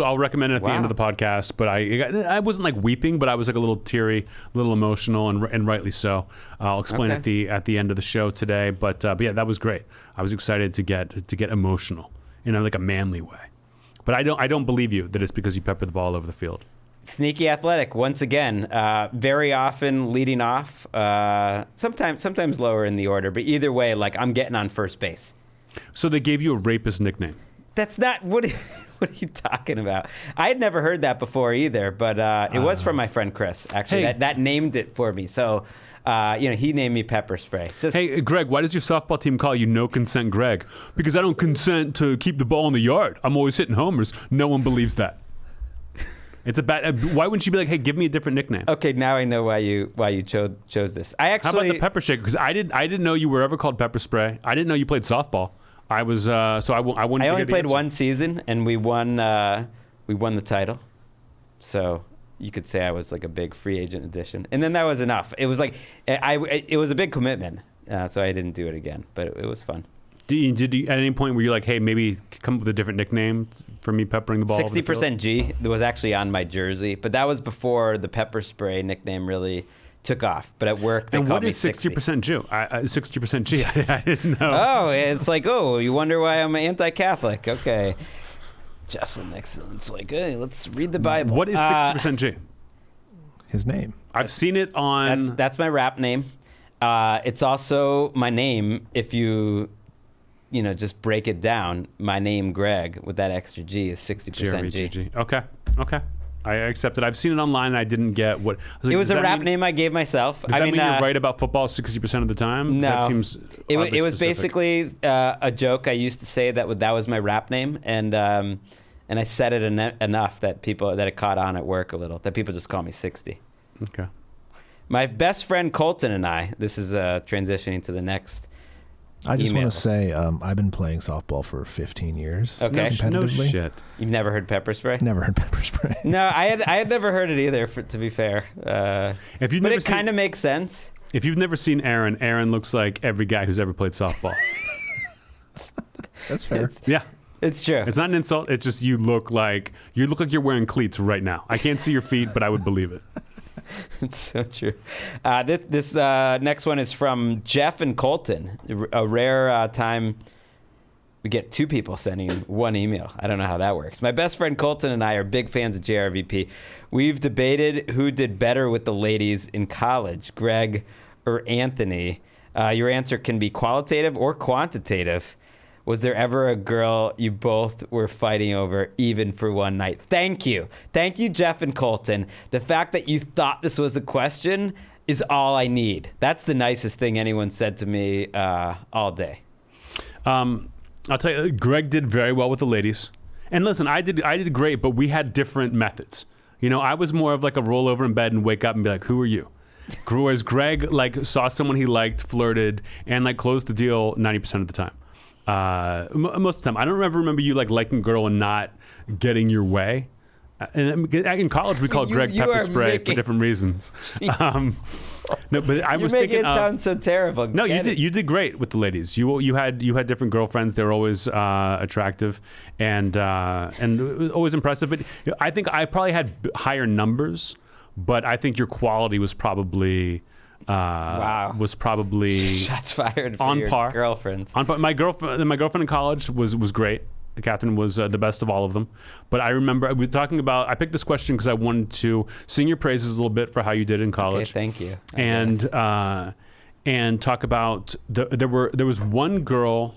I'll recommend it at the end of the podcast. But I wasn't like weeping, but I was like a little teary, a little emotional, and rightly so. I'll explain at the end of the show today. But yeah, that was great. I was excited to get emotional in like a manly way. But I don't believe you that it's because you pepper the ball all over the field. Sneaky athletic, once again. Very often leading off. Sometimes lower in the order. But either way, like I'm getting on first base. So they gave you a rapist nickname. That's not... What are you talking about? I had never heard that before either. But it was from my friend Chris, actually. Hey. That named it for me. So... he named me Pepper Spray. Hey, Greg, why does your softball team call you No Consent Greg? Because I don't consent to keep the ball in the yard. I'm always hitting homers. No one believes that. It's a bad... Why wouldn't you be like, hey, give me a different nickname? Okay, now I know why you chose this. I actually... How about the Pepper Shaker? Because I didn't know you were ever called Pepper Spray. I didn't know you played softball. I was... I wouldn't... I only played one season, and we won the title. So... You could say I was like a big free agent addition, and then that was enough. It was like it was a big commitment, so I didn't do it again. But it was fun. Did you at any point were you like, hey, maybe come up with a different nickname for me peppering the ball? 60% G was actually on my jersey, but that was before the Pepper Spray nickname really took off. But at work, they called me 60. And what is 60% Jew? 60% G. I didn't know. Oh, it's like, you wonder why I'm anti-Catholic? Okay. Jeselnik, it's like, hey, let's read the Bible. What is 60% G? His name. I've seen it on... That's my rap name. It's also my name if you just break it down. My name, Greg, with that extra G is 60% G. Okay. I accept it. I've seen it online and I didn't get what... It was a rap name I gave myself. Does that mean you're right about football 60% of the time? No. That seems it was specific. basically a joke I used to say that was my rap name, and I said it enough that it caught on at work a little, that people just call me 60. Okay. My best friend Colton and I, this is transitioning to the next I just email. want to say I've been playing softball for 15 years. Okay. No shit. You've never heard Pepper Spray? Never heard Pepper Spray. No, I had never heard it either, to be fair. But it kind of makes sense. If you've never seen Aaron looks like every guy who's ever played softball. That's fair. Yeah. It's true. It's not an insult. It's just you look like you're wearing cleats right now. I can't see your feet, but I would believe it. It's so true. This next one is from Jeff and Colton. A rare time we get two people sending one email. I don't know how that works. My best friend Colton and I are big fans of JRVP. We've debated who did better with the ladies in college, Greg or Anthony. Your answer can be qualitative or quantitative. Was there ever a girl you both were fighting over, even for one night? Thank you. Thank you, Jeff and Colton. The fact that you thought this was a question is all I need. That's the nicest thing anyone said to me all day. I'll tell you, Greg did very well with the ladies. And listen, I did great, but we had different methods. I was more of like a roll over in bed and wake up and be like, who are you? Whereas Greg saw someone he liked, flirted, and closed the deal 90% of the time. Most of the time. I don't ever remember you liking a girl and not getting your way. And in college, we called Greg Pepper Spray for different reasons. No, but I was thinking it sound so terrible. No, you did great with the ladies. You had different girlfriends. They were always attractive and it was always impressive. But I think I probably had higher numbers, but I think your quality was probably Wow. was probably Shots fired for on your par. girlfriends. On par. My girlfriend in college was great. Catherine was the best of all of them. But I remember we were talking about. I picked this question because I wanted to sing your praises a little bit for how you did in college. Okay, thank you. And talk about there was one girl.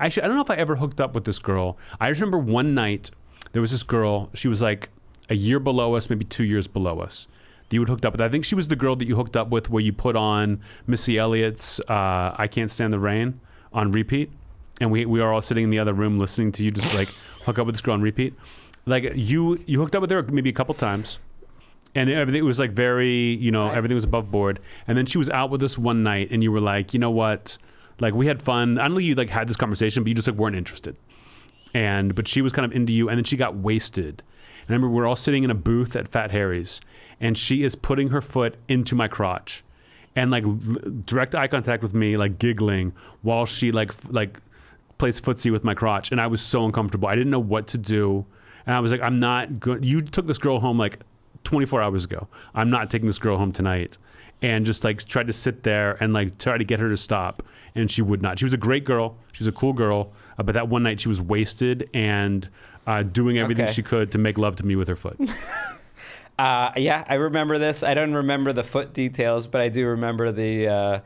Actually, I don't know if I ever hooked up with this girl. I just remember one night there was this girl. She was like a year below us, maybe 2 years below us. That you had hooked up with. I think she was the girl that you hooked up with, where you put on Missy Elliott's "I Can't Stand the Rain" on repeat. And we were all sitting in the other room listening to you just like hook up with this girl on repeat. Like you hooked up with her maybe a couple times, and everything was like very, everything was above board. And then she was out with us one night, and you were like, you know what? Like we had fun. I don't know you like had this conversation, but you just like weren't interested. But she was kind of into you, and then she got wasted. And I remember we're all sitting in a booth at Fat Harry's, and she is putting her foot into my crotch, and like direct eye contact with me, like giggling while she like plays footsie with my crotch. And I was so uncomfortable. I didn't know what to do. And I was like, I'm not good. You took this girl home like 24 hours ago. I'm not taking this girl home tonight. And just like tried to sit there and like try to get her to stop. And she would not. She was a great girl. She was a cool girl. But that one night she was wasted and doing everything she could to make love to me with her foot. Yeah, I remember this. I don't remember the foot details, but I do remember the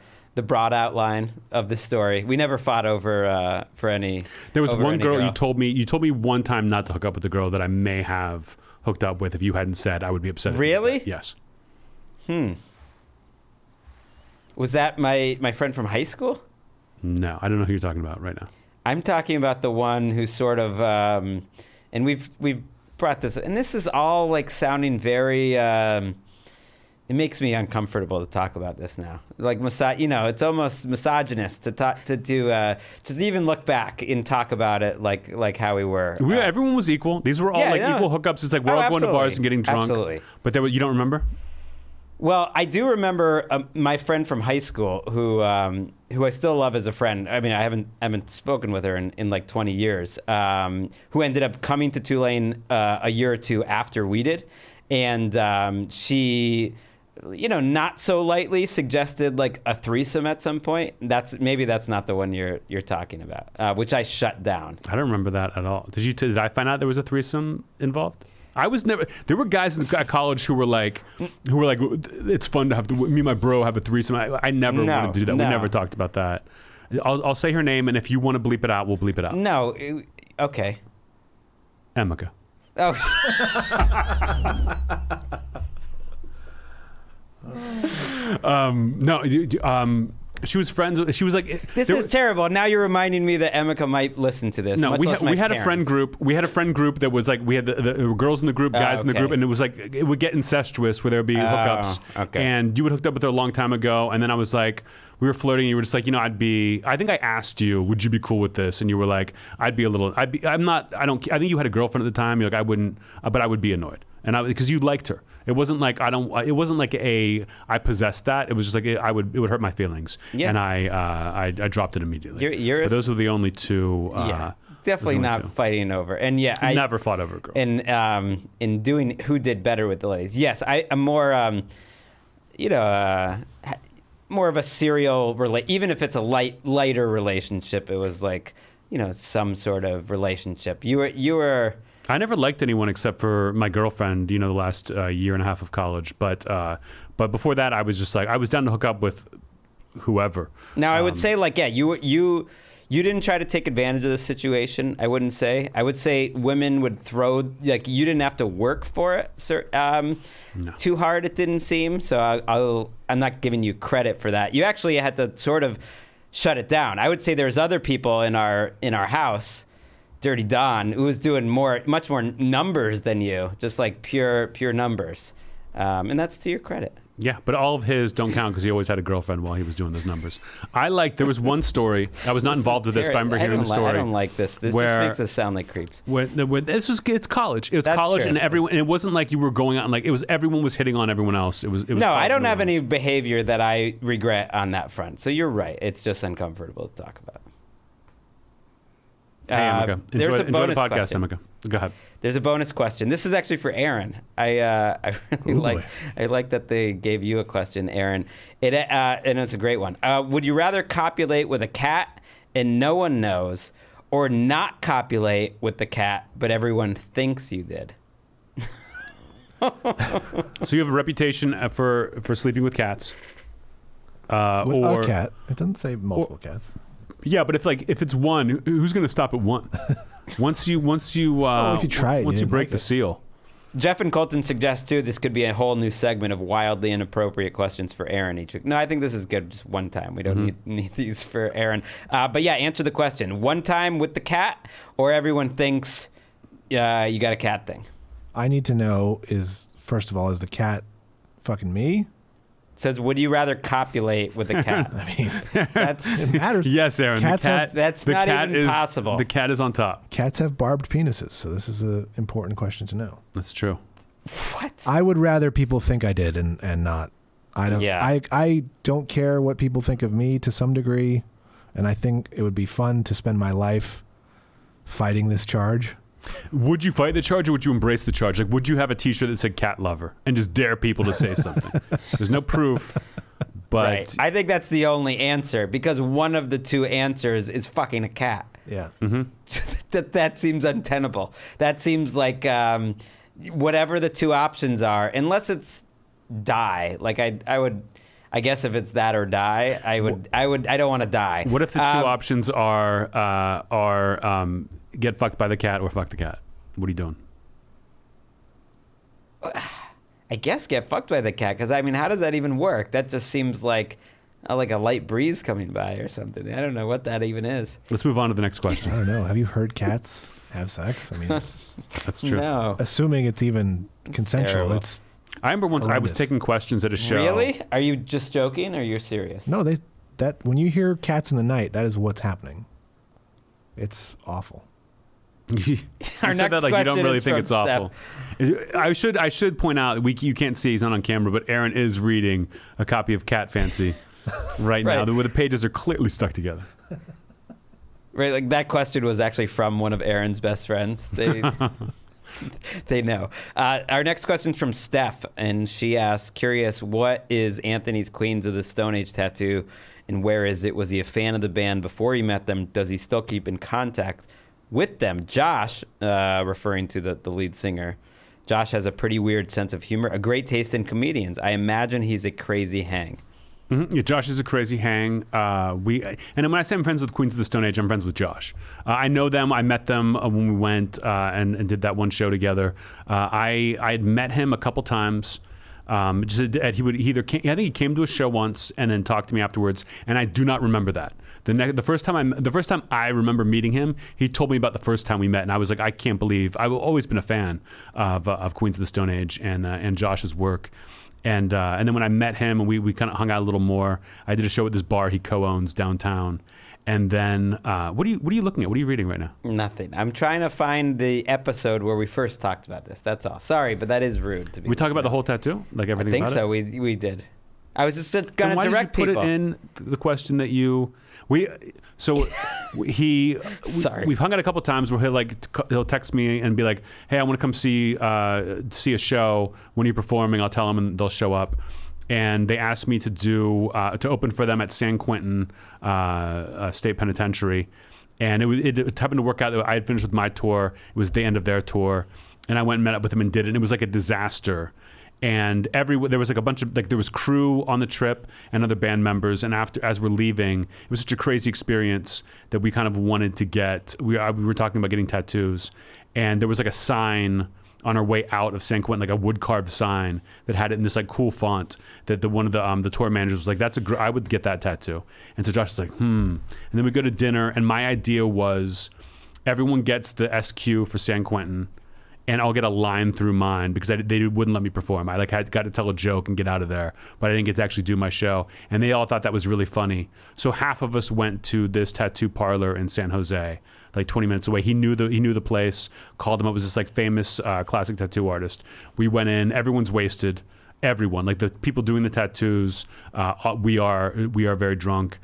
broad outline of the story. We never fought over for any. There was one girl you told me one time not to hook up with the girl that I may have hooked up with. If you hadn't said, I would be upset. Really? Yes. Was that my friend from high school? No, I don't know who you're talking about right now. I'm talking about the one who sort of, and we've brought this, and this is all like sounding very. It makes me uncomfortable to talk about this now. Like it's almost misogynist to even look back and talk about it like how we were. Everyone was equal. These were all equal hookups. It's like we're all going to bars and getting drunk. Absolutely. But you don't remember? Well, I do remember my friend from high school who I still love as a friend. I mean, I haven't spoken with her in like 20 years. Who ended up coming to Tulane a year or two after we did, and she. Not so lightly suggested like a threesome at some point. That's not the one you're talking about, which I shut down. I don't remember that at all. Did I find out there was a threesome involved? I was never. There were guys in college who were like, it's fun to have me and my bro have a threesome. I never wanted to do that. We never talked about that. I'll say her name, and if you want to bleep it out, we'll bleep it out. No, okay. Emeka. Oh. She was friends. She was like, this is terrible. Now you're reminding me that Emeka might listen to this. No, we had a friend group. We had a friend group that was like, we had the girls in the group, guys in the group, and it was like, it would get incestuous where there would be hookups. Okay. And you would hooked up with her a long time ago, and then I was like, we were flirting. And you were just like, I think I asked you, would you be cool with this? And you were like, I think you had a girlfriend at the time. You're like, I wouldn't, but I would be annoyed. And because you liked her. It wasn't like it wasn't like I possessed that. It was just like it would hurt my feelings. Yeah. And I dropped it immediately. But those were the only two. Definitely not fighting over. And I never fought over a girl. And in doing who did better with the ladies. Yes, I'm more more of a serial even if it's a lighter relationship. It was like some sort of relationship. You were. I never liked anyone except for my girlfriend, the last year and a half of college. But before that, I was just like, I was down to hook up with whoever. Now, I would say, you didn't try to take advantage of the situation, I wouldn't say. I would say women would throw, you didn't have to work for it too hard, it didn't seem. So I'm not giving you credit for that. You actually had to sort of shut it down. I would say there's other people in our house, Dirty Don, who was doing much more numbers than you, just like pure numbers, and that's to your credit. Yeah, but all of his don't count because he always had a girlfriend while he was doing those numbers. There was one story. I was not involved with this, but I remember hearing the story. I don't like this. This just makes us sound like creeps. It's college. It was college, true. And everyone. And it wasn't like you were going out. Like it was everyone was hitting on everyone else. It was. No, I don't have any behavior that I regret on that front. So you're right. It's just uncomfortable to talk about. Hey, Emeka. Enjoy the podcast, Emeka. Go ahead. There's a bonus question. This is actually for Aaron. I really I like that they gave you a question, Aaron. And it's a great one. Would you rather copulate with a cat and no one knows, or not copulate with the cat but everyone thinks you did? So you have a reputation for sleeping with cats. With or a cat. It doesn't say multiple cats. Yeah, but if it's one, who's going to stop at one? Once you if you try it, once you break like the it. seal. Jeff and Colton suggest, too, this could be a whole new segment of wildly inappropriate questions for Aaron each week. No, I think this is good just one time. We don't need these for Aaron. But yeah, answer the question. One time with the cat, or everyone thinks you got a cat thing? I need to know first of all, is the cat fucking me? It says, would you rather copulate with a cat? I mean, That's it matters. Yes, Aaron. Cats the cat, have- That's the not cat even is, possible. The cat is on top. Cats have barbed penises, so this is an important question to know. That's true. What? I would rather people think I did and not. I don't. Yeah. I don't care what people think of me to some degree, and I think it would be fun to spend my life fighting this charge. Would you fight the charge, or would you embrace the charge? Like, would you have a T-shirt that said "cat lover" and just dare people to say something? There's no proof, but Right. I think that's the only answer, because one of the two answers is fucking a cat. Yeah. That seems untenable. That seems like whatever the two options are, unless it's die. Like I guess if it's that or die, I don't want to die. what if the two options are get fucked by the cat or fuck the cat? What are you doing? I guess get fucked by the cat, because I mean, how does that even work? That just seems like a light breeze coming by or something. I don't know what that even is. Let's move on to the next question. I don't know. Have you heard cats have sex? I mean, it's, That's true. No. assuming it's even consensual. terrible. It's I remember once I was horrendous. taking questions at a show. Really? Are you just joking, or you're serious? no. That when you hear cats in the night, that is what's happening. It's awful. You Our said next that like you don't question really is think from it's awful. I should point out you can't see, he's not on camera, but Aaron is reading a copy of Cat Fancy right now, Right. where the pages are clearly stuck together. Right, like that question was actually from one of Aaron's best friends. They know. Our next question is from Steph, and she asks, curious, what is Anthony's Queens of the Stone Age tattoo, and where is it? Was he a fan of the band before he met them? Does he still keep in contact with them? Josh, referring to the lead singer, Josh has a pretty weird sense of humor, a great taste in comedians. I imagine he's a crazy hang. Mm-hmm. Yeah, Josh is a crazy hang. And when I say I'm friends with Queens of the Stone Age, I'm friends with Josh. I know them. I met them when we went and did that one show together. I had met him a couple times. He would either I think he came to a show once and then talked to me afterwards, and I do not remember that. The first time I remember meeting him, he told me about the first time we met, and I was like, I can't believe. I've always been a fan of Queens of the Stone Age and Josh's work. And then when I met him and we kind of hung out a little more, I did a show at this bar he co-owns downtown. And then what are you looking at? What are you reading right now? Nothing. I'm trying to find the episode where we first talked about this. That's all. Sorry, but that is rude to be. We talk about the whole tattoo, like I everything. think about so. It? We did. I was just Then gonna why direct did you people. put it in the question that you Sorry. We've hung out a couple times where he'll text me and be like, hey, I want to come see a show. When you're performing, I'll tell them and they'll show up. And they asked me to open for them at San Quentin State Penitentiary, and it happened to work out that I had finished with my tour. It was the end of their tour, and I went and met up with them and did it. And it was like a disaster. And there was like a bunch of there was crew on the trip and other band members. And as we're leaving, it was such a crazy experience that we kind of wanted to get. We were talking about getting tattoos, and there was like a sign on our way out of San Quentin, like a wood carved sign that had it in this like cool font that one of the tour managers was like, I would get that tattoo. And so Josh was like, And then we go to dinner, and my idea was everyone gets the SQ for San Quentin, and I'll get a line through mine because they wouldn't let me perform. I got to tell a joke and get out of there, but I didn't get to actually do my show. And they all thought that was really funny. So half of us went to this tattoo parlor in San Jose, like 20 minutes away. He knew the place, called him up. It was this like famous classic tattoo artist. We went in, everyone's wasted. Everyone, like the people doing the tattoos, we are very drunk.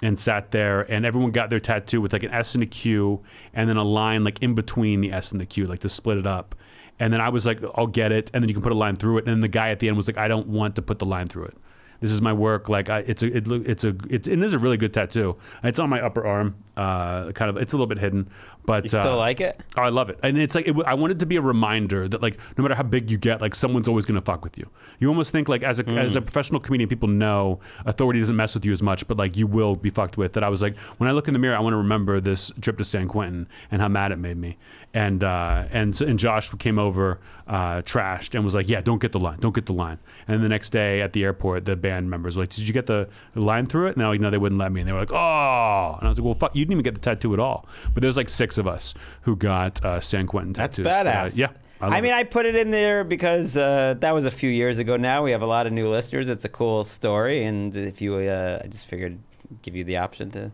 and sat there, and everyone got their tattoo with like an S and a Q, and then a line like in between the S and the Q, like to split it up. And then I was like, I'll get it, and then you can put a line through it. And then the guy at the end was like, I don't want to put the line through it. This is my work. Like it is a really good tattoo. It's on my upper arm. It's a little bit hidden, but You still like it? Oh, I love it. And it's like I want it to be a reminder that like no matter how big you get, like someone's always gonna fuck with you. You almost think like as a professional comedian, people know authority doesn't mess with you as much, but like you will be fucked with. That I was like, when I look in the mirror, I want to remember this trip to San Quentin and how mad it made me. And Josh came over, trashed, and was like, yeah, don't get the line. And the next day at the airport, the band members were like, did you get the line through it? No, they wouldn't let me. And they were like, oh. And I was like, well, fuck, you didn't even get the tattoo at all. But there's like 6 of us who got San Quentin tattoos. That's badass. Yeah. I put it in there because that was a few years ago now. We have a lot of new listeners. It's a cool story. And if you, I just figured give you the option to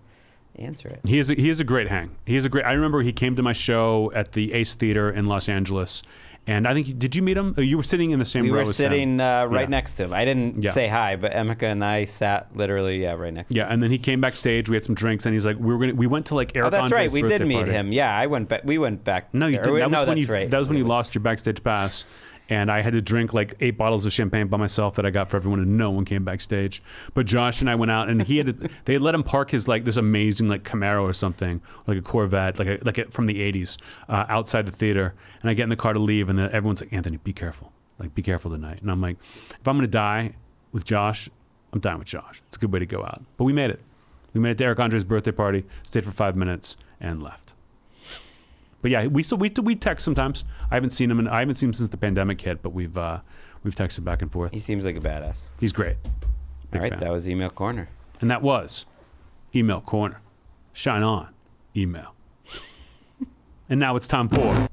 answer it. He is a great hang. I remember he came to my show at the Ace Theater in Los Angeles. And I think, did you meet him? You were sitting in the same row as him. We were sitting right next to him. I didn't say hi, but Emeka and I sat literally right next to him. Yeah, and then he came backstage. We had some drinks, and he's like, we went to like Eric Oh, that's Andre's right. We did meet party. him. Yeah, we went back. No, you there. didn't. Right. That was when you lost your backstage pass. And I had to drink like 8 bottles of champagne by myself that I got for everyone, and no one came backstage. But Josh and I went out, and they let him park his like this amazing like Camaro or something, like a Corvette, from the '80s, outside the theater. And I get in the car to leave, and then everyone's like, Anthony, be careful tonight. And I'm like, if I'm gonna die with Josh, I'm dying with Josh. It's a good way to go out. But we made it. We made it to Eric Andre's birthday party, stayed for 5 minutes, and left. But yeah, we text sometimes. I haven't seen him since the pandemic hit, but we've texted back and forth. He seems like a badass. He's great. All right, that was Email Corner. And that was Email Corner. Shine on, email. And now it's time for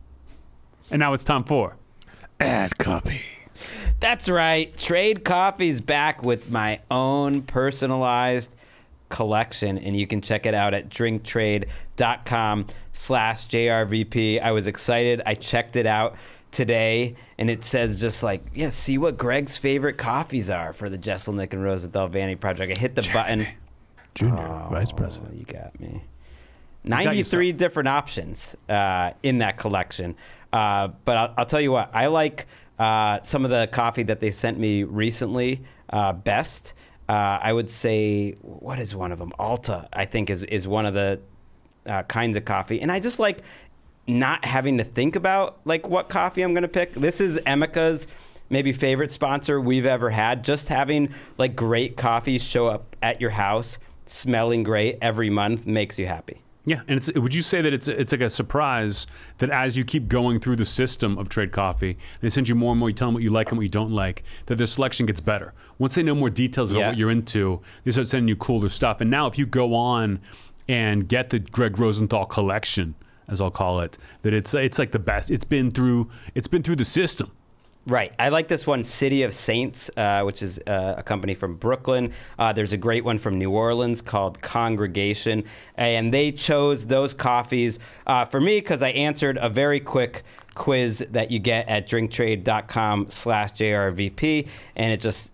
Ad copy. That's right. Trade Coffee's back with my own personalized collection, and you can check it out at drinktrade.com/JRVP. I was excited. I checked it out today, and it says just like, see what Greg's favorite coffees are for the Jeselnik and Rosenthal Vanity Project. I hit the button. Junior Vice President. You got me. 93 different options in that collection. But I'll tell you what, I like some of the coffee that they sent me recently best. I would say, what is one of them? Alta, I think, is one of the kinds of coffee. And I just like not having to think about like what coffee I'm going to pick. This is Emeka's maybe favorite sponsor we've ever had. Just having like great coffees show up at your house, smelling great every month makes you happy. Yeah, and would you say that it's like a surprise that as you keep going through the system of Trade Coffee, they send you more and more, you tell them what you like and what you don't like, that their selection gets better. Once they know more details about what you're into, they start sending you cooler stuff. And now if you go on and get the Greg Rosenthal collection, as I'll call it, that it's like the best. It's been through the system. Right. I like this one, City of Saints, which is a company from Brooklyn. There's a great one from New Orleans called Congregation. And they chose those coffees for me because I answered a very quick quiz that you get at drinktrade.com/JRVP. And it just,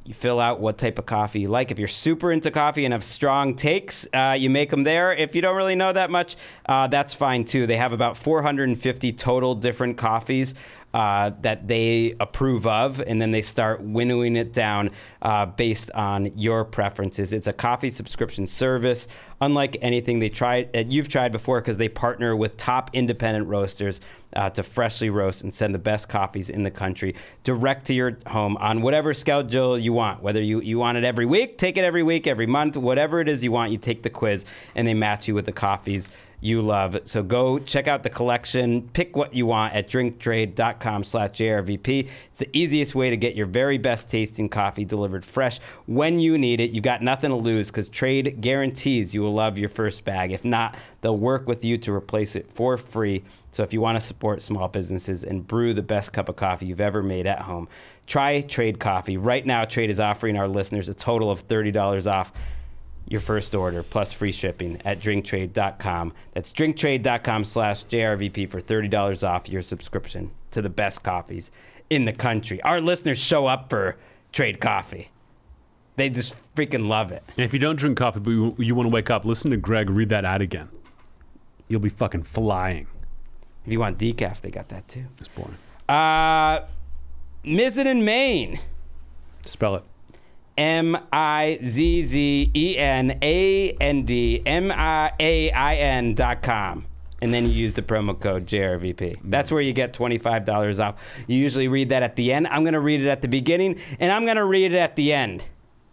you fill out what type of coffee you like. If you're super into coffee and have strong takes, you make them there. If you don't really know that much, that's fine too. They have about 450 total different coffees that they approve of, and then they start winnowing it down based on your preferences. It's a coffee subscription service, unlike anything you've tried before, because they partner with top independent roasters to freshly roast and send the best coffees in the country direct to your home on whatever schedule you want. Whether you want it every week, take it every week, every month, whatever it is you want, you take the quiz, and they match you with the coffees you love. So go check out the collection, pick what you want at drinktrade.com/JRVP. It's the easiest way to get your very best tasting coffee delivered fresh when you need it. You got nothing to lose because Trade guarantees you will love your first bag. If not, they'll work with you to replace it for free. So if you want to support small businesses and brew the best cup of coffee you've ever made at home, try Trade Coffee. Right now, Trade is offering our listeners a total of $30 off your first order plus free shipping at drinktrade.com. That's drinktrade.com/JRVP for $30 off your subscription to the best coffees in the country. Our listeners show up for Trade Coffee. They just freaking love it. And if you don't drink coffee, but you want to wake up, listen to Greg read that ad again. You'll be fucking flying. If you want decaf, they got that too. It's boring. Mizzen in Maine. Spell it. MIZZENANDMAIN.com. And then you use the promo code JRVP. That's where you get $25 off. You usually read that at the end. I'm going to read it at the beginning, and I'm going to read it at the end.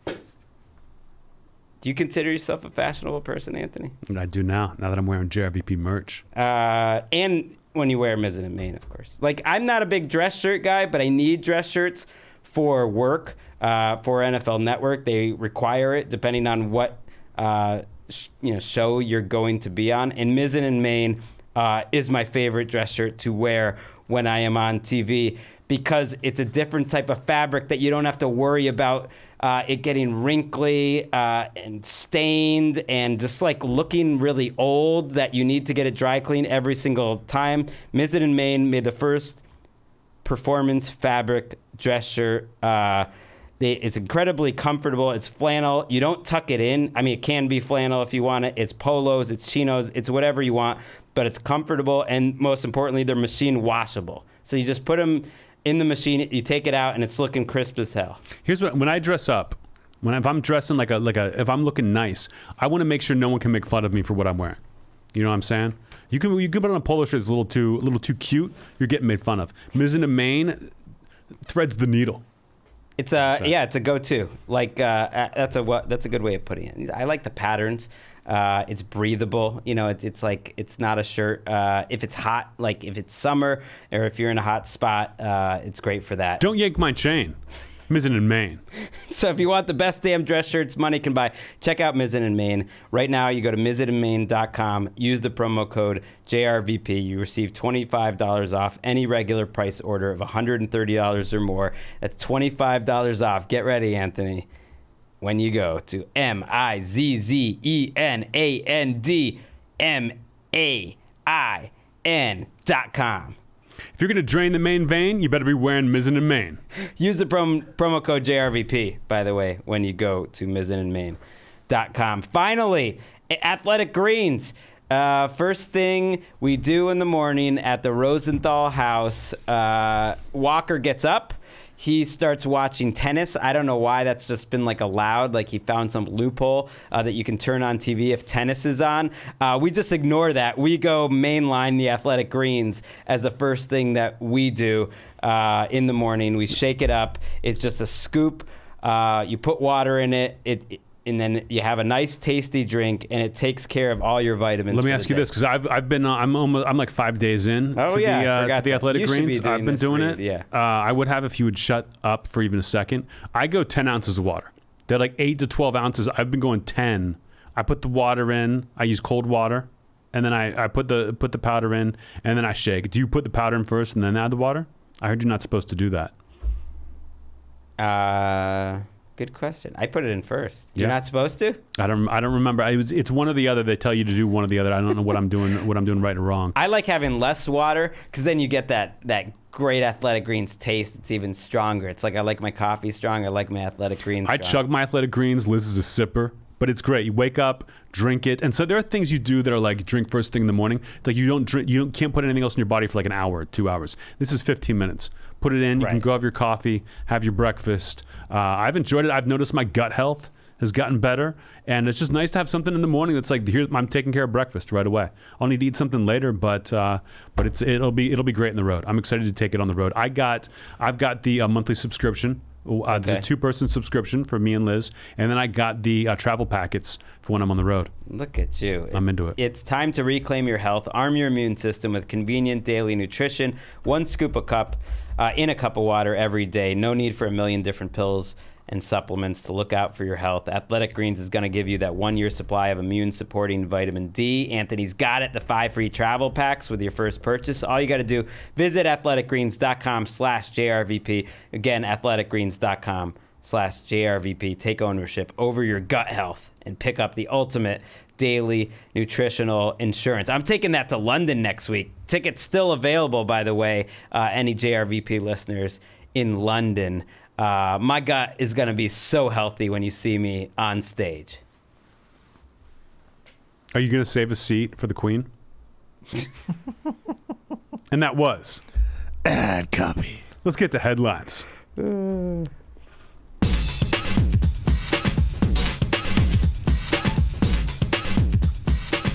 Do you consider yourself a fashionable person, Anthony? I do now that I'm wearing JRVP merch. And when you wear Mizzen in Maine, of course. Like, I'm not a big dress shirt guy, but I need dress shirts for work. For NFL Network, they require it depending on what show you're going to be on. And Mizzen in Maine is my favorite dress shirt to wear when I am on TV because it's a different type of fabric that you don't have to worry about it getting wrinkly and stained and just like looking really old that you need to get it dry clean every single time. Mizzen in Maine made the first performance fabric dress shirt. It's incredibly comfortable. It's flannel. You don't tuck it in. I mean, it can be flannel if you want it. It's polos, it's chinos, it's whatever you want, but it's comfortable. And most importantly, they're machine washable. So you just put them in the machine, you take it out, and it's looking crisp as hell. Here's what, when I dress up, if I'm dressing if I'm looking nice, I want to make sure no one can make fun of me for what I'm wearing. You know what I'm saying? You can put on a polo shirt that's a little too cute. You're getting made fun of. Mizzen in Maine threads the needle. It's a go-to. Like that's a good way of putting it. I like the patterns. It's breathable. You know, it's like it's not a shirt. If it's hot, like if it's summer or if you're in a hot spot, it's great for that. Don't yank my chain. Mizzen in Maine. So if you want the best damn dress shirts money can buy, check out Mizzen in Maine. Right now, you go to mizzeninmaine.com, use the promo code JRVP. You receive $25 off any regular price order of $130 or more. That's $25 off. Get ready, Anthony, when you go to MIZZENANDMAIN.com. If you're going to drain the main vein, you better be wearing Mizzen in Maine. Use the promo code JRVP, by the way, when you go to mizzeninmaine.com. Finally, Athletic Greens. First thing we do in the morning at the Rosenthal house, Walker gets up. He starts watching tennis. I don't know why that's just been like allowed. Like he found some loophole that you can turn on TV if tennis is on. We just ignore that. We go mainline the Athletic Greens as the first thing that we do in the morning. We shake it up. It's just a scoop. You put water in it. And then you have a nice, tasty drink, and it takes care of all your vitamins. Let me ask you this, because I'm like 5 days in to the Athletic Greens. I've been doing it. Yeah. I would have if you would shut up for even a second. I go 10 ounces of water. They're like 8 to 12 ounces. I've been going 10. I put the water in. I use cold water, and then I put the powder in, and then I shake. Do you put the powder in first and then add the water? I heard you're not supposed to do that. Good question. I put it in first. You're not supposed to? I don't remember. It's one or the other. They tell you to do one or the other. I don't know what I'm doing right or wrong. I like having less water because then you get that great Athletic Greens taste. It's even stronger. It's like I like my coffee strong. I like my Athletic Greens strong. I chug my Athletic Greens. Liz is a sipper. But it's great. You wake up, drink it. And so there are things you do that are like drink first thing in the morning. Like can't put anything else in your body for like an hour or 2 hours. This is 15 minutes. Put it in. You can go have your coffee, have your breakfast. I've enjoyed it. I've noticed my gut health has gotten better. And it's just nice to have something in the morning that's like, here, I'm taking care of breakfast right away. I'll need to eat something later, but it'll be great in the road. I'm excited to take it on the road. I've got the monthly subscription. There's a 2-person subscription for me and Liz, and then I got the travel packets for when I'm on the road. Look at you. I'm into it. It's time to reclaim your health. Arm your immune system with convenient daily nutrition. 1 scoop in a cup of water every day. No need for a million different pills and supplements to look out for your health. Athletic Greens is going to give you that 1-year supply of immune-supporting vitamin D. Anthony's got it, the 5 free travel packs with your first purchase. All you got to do, visit athleticgreens.com/JRVP. Again, athleticgreens.com/JRVP. Take ownership over your gut health and pick up the ultimate daily nutritional insurance. I'm taking that to London next week. Tickets still available, by the way, any JRVP listeners in London. My gut is going to be so healthy when you see me on stage. Are you going to save a seat for the Queen? And that was Ad copy. Let's get to headlines.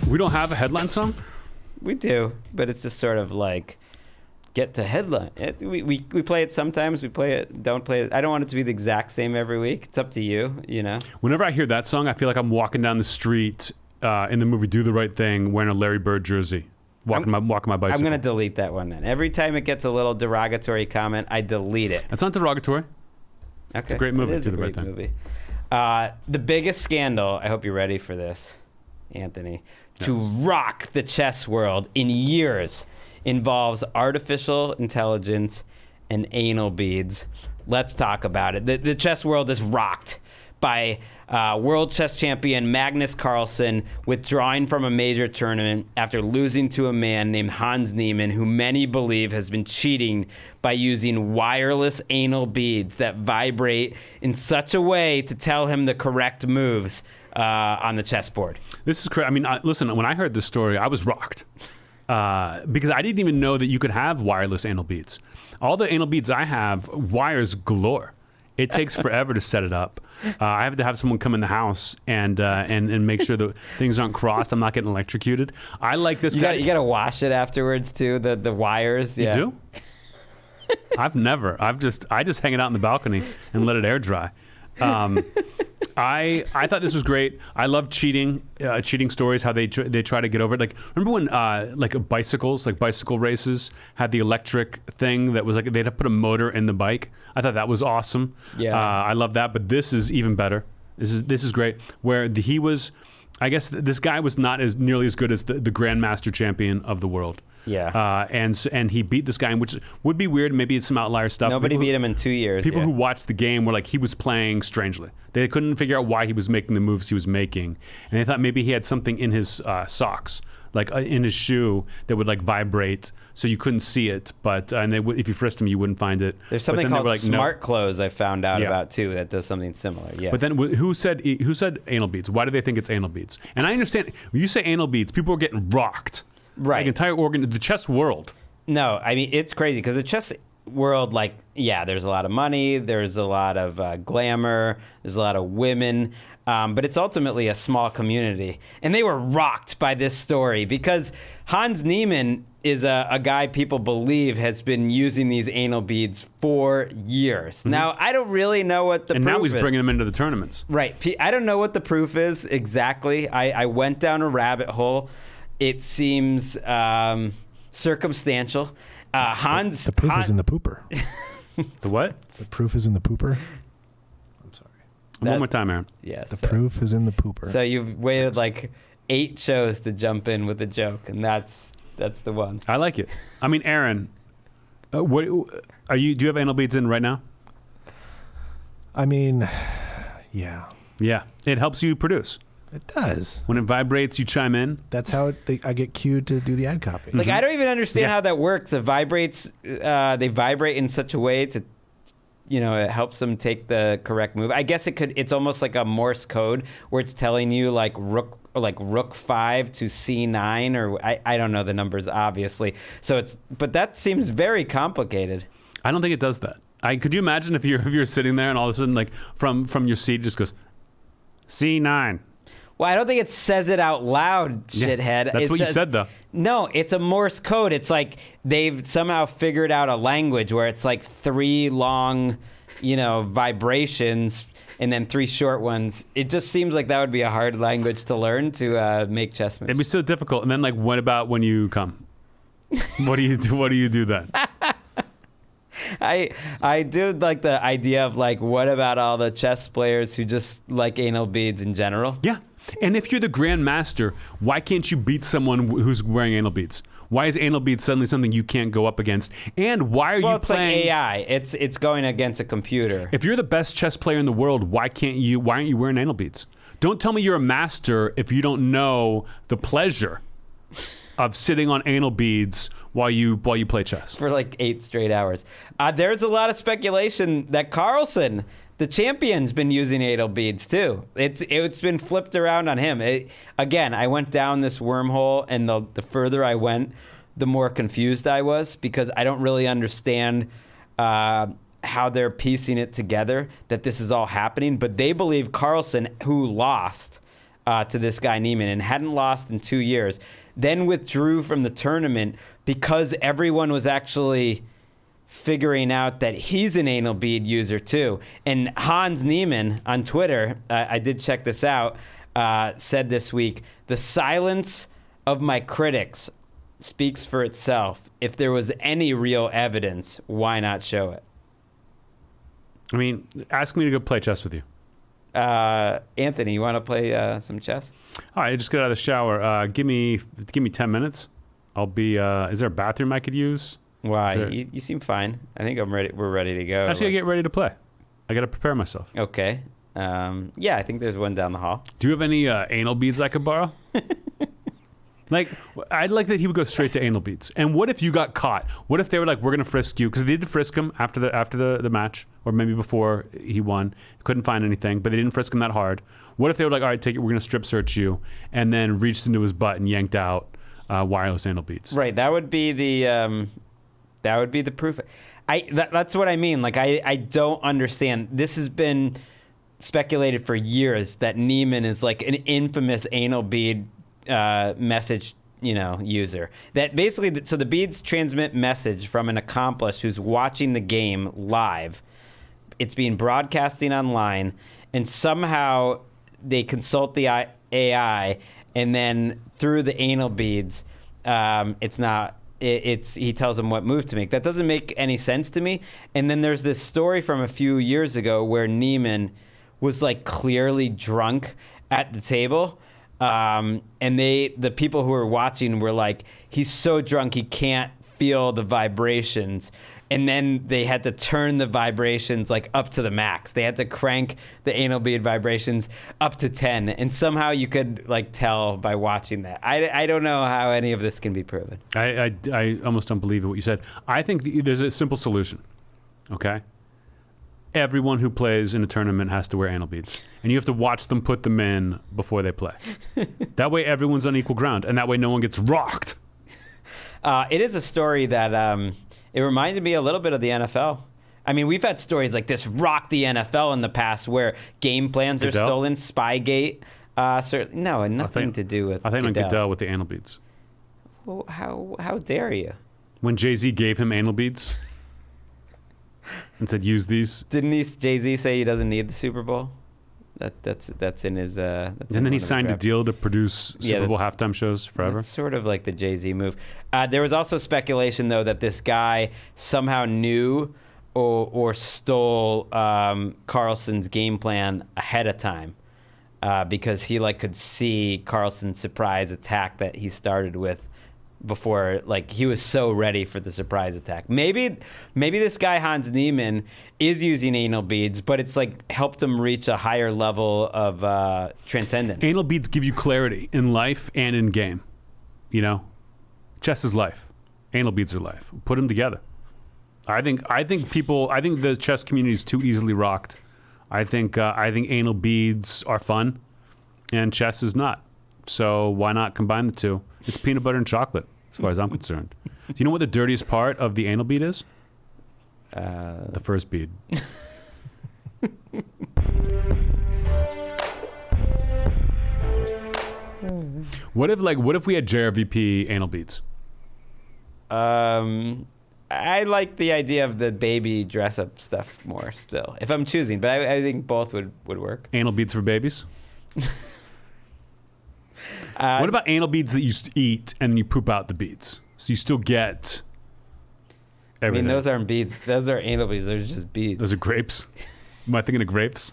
We don't have a headline song? We do, but it's just sort of like get to headline. We play it sometimes. We play it, don't play it. I don't want it to be the exact same every week. It's up to you, you know? Whenever I hear that song, I feel like I'm walking down the street in the movie Do the Right Thing wearing a Larry Bird jersey, walking my bicycle. I'm going to delete that one then. Every time it gets a little derogatory comment, I delete it. It's not derogatory. Okay. It's a great movie. It is Do a the Right great Thing. movie. The biggest scandal, I hope you're ready for this, Anthony, to rock the chess world in years involves artificial intelligence and anal beads. Let's talk about it. The chess world is rocked by world chess champion Magnus Carlsen withdrawing from a major tournament after losing to a man named Hans Niemann, who many believe has been cheating by using wireless anal beads that vibrate in such a way to tell him the correct moves on the chessboard. This is crazy. I mean, listen, when I heard this story, I was rocked because I didn't even know that you could have wireless anal beads. All the anal beads I have, wires galore. It takes forever to set it up. I have to have someone come in the house and make sure that things aren't crossed. I'm not getting electrocuted. I like this guy. You got to wash it afterwards too. The wires. Yeah. You do? I just hang it out in the balcony and let it air dry. I thought this was great. I love cheating stories, how they try to get over it. Like, remember when bicycle races had the electric thing that was like they'd have to put a motor in the bike. I thought that was awesome. Yeah. I love that. But this is even better. This is great. Where he was, I guess this guy was not as nearly as good as the Grandmaster champion of the world. Yeah. And he beat this guy, which would be weird. Maybe it's some outlier stuff. Nobody beat him in 2 years. People who watched the game were like, he was playing strangely. They couldn't figure out why he was making the moves he was making. And they thought maybe he had something in his socks, like in his shoe that would like vibrate so you couldn't see it. But if you frisked him, you wouldn't find it. There's something called smart clothes I found out about too that does something similar. Yeah. But then who said anal beads? Why do they think it's anal beads? And I understand, when you say anal beads, people are getting rocked. Right. Like entire the chess world. No, I mean, it's crazy because the chess world, there's a lot of money, there's a lot of glamour, there's a lot of women, but it's ultimately a small community. And they were rocked by this story because Hans Niemann is a guy people believe has been using these anal beads for years. Mm-hmm. Now, I don't really know what the proof is. And now he's bringing them into the tournaments. Right. I don't know what the proof is exactly. I went down a rabbit hole. It seems circumstantial. The proof is in the pooper. The what? The proof is in the pooper. I'm sorry. One more time, Aaron. Yes. The proof is in the pooper. So you've waited like 8 shows to jump in with a joke, and that's the one. I like it. I mean, Aaron, what are you? Do you have anal beads in right now? I mean, yeah. Yeah, it helps you produce. It does. When it vibrates, you chime in. That's how I get cued to do the ad copy. Like, I don't even understand how that works. It vibrates. They vibrate in such a way to, it helps them take the correct move. I guess it's almost like a Morse code where it's telling you like rook 5 to c9, or I don't know the numbers obviously. But that seems very complicated. I don't think it does that. Could you imagine if you're sitting there and all of a sudden like from your seat it just goes c9. Well, I don't think it says it out loud, shithead. That's what you said, though. No, it's a Morse code. It's like they've somehow figured out a language where it's like 3 long, vibrations and then 3 short ones. It just seems like that would be a hard language to learn to make chess moves. It'd be so difficult. And then, like, what about when you come? What do you do? What do you do then? I do like the idea of like, what about all the chess players who just like anal beads in general? Yeah. And if you're the Grandmaster, why can't you beat someone who's wearing anal beads? Why is anal beads suddenly something you can't go up against? And why are you playing? It's like AI. It's going against a computer. If you're the best chess player in the world, why aren't you wearing anal beads? Don't tell me you're a master if you don't know the pleasure of sitting on anal beads while you play chess. For like 8 straight hours. There's a lot of speculation that Carlsen, the champion's been using anal beads too. It's been flipped around on him. Again, I went down this wormhole, and the further I went, the more confused I was, because I don't really understand how they're piecing it together, that this is all happening. But they believe Carlsen, who lost to this guy Neiman and hadn't lost in 2 years, then withdrew from the tournament because everyone was actually figuring out that he's an anal bead user too. And Hans Niemann on Twitter, I did check this out, said this week, "The silence of my critics speaks for itself. If there was any real evidence, why not show it?" I mean, ask me to go play chess with you. Anthony, you want to play some chess? All right, just get out of the shower. Give me 10 minutes. I'll be. Is there a bathroom I could use? Why? You seem fine. I think I'm ready. We're ready to go. Actually, I get ready to play. I got to prepare myself. Okay. Yeah, I think there's one down the hall. Do you have any anal beads I could borrow? Like, I'd like that he would go straight to anal beads. And what if you got caught? What if they were like, "We're gonna frisk you," because they did frisk him after the match, or maybe before he won. Couldn't find anything, but they didn't frisk him that hard. What if they were like, "All right, take it. We're gonna strip search you," and then reached into his butt and yanked out wireless anal beads? Right. That would be the proof. That's what I mean. Like, I don't understand. This has been speculated for years that Neiman is like an infamous anal bead message, user. That basically, so the beads transmit message from an accomplice who's watching the game live. It's being broadcasting online, and somehow they consult the AI, and then through the anal beads, he tells them what move to make. That doesn't make any sense to me. And then there's this story from a few years ago where Neiman was like clearly drunk at the table. And the people who were watching were like, he's so drunk he can't feel the vibrations. And then they had to turn the vibrations like up to the max. They had to crank the anal bead vibrations up to 10. And somehow you could like tell by watching that. I don't know how any of this can be proven. I almost don't believe what you said. I think there's a simple solution. Okay? Everyone who plays in a tournament has to wear anal beads. And you have to watch them put them in before they play. That way everyone's on equal ground. And that way no one gets rocked. It is a story that it reminded me a little bit of the NFL. I mean, we've had stories like this rock the NFL in the past where game plans are stolen, Spygate. Nothing to do with I think Goodell. Goodell with the anal beads. Well, how dare you? When Jay-Z gave him anal beads and said, "Use these." Didn't Jay-Z say he doesn't need the Super Bowl? That's in his. And then he signed a deal to produce Super Bowl halftime shows forever. It's sort of like the Jay-Z move. There was also speculation, though, that this guy somehow knew or stole Carlsen's game plan ahead of time, because he could see Carlsen's surprise attack that he started with before. He was so ready for the surprise attack. Maybe this guy Hans Niemann is using anal beads, but it's helped him reach a higher level of transcendence. Anal beads give you clarity in life and in game. Chess is life. Anal beads are life. Put them together. I think the chess community is too easily rocked. I think anal beads are fun, and chess is not. So why not combine the two? It's peanut butter and chocolate, as far as I'm concerned. Do you know what the dirtiest part of the anal bead is? The first bead. What if we had JRVP anal beads? I like the idea of the baby dress up stuff more still, if I'm choosing, but I think both would work. Anal beads for babies? What about anal beads that you eat and then you poop out the beads? So you still get everything. I mean, those aren't beads. Those are anal beads. Those are just beads. Those are grapes? Am I thinking of grapes?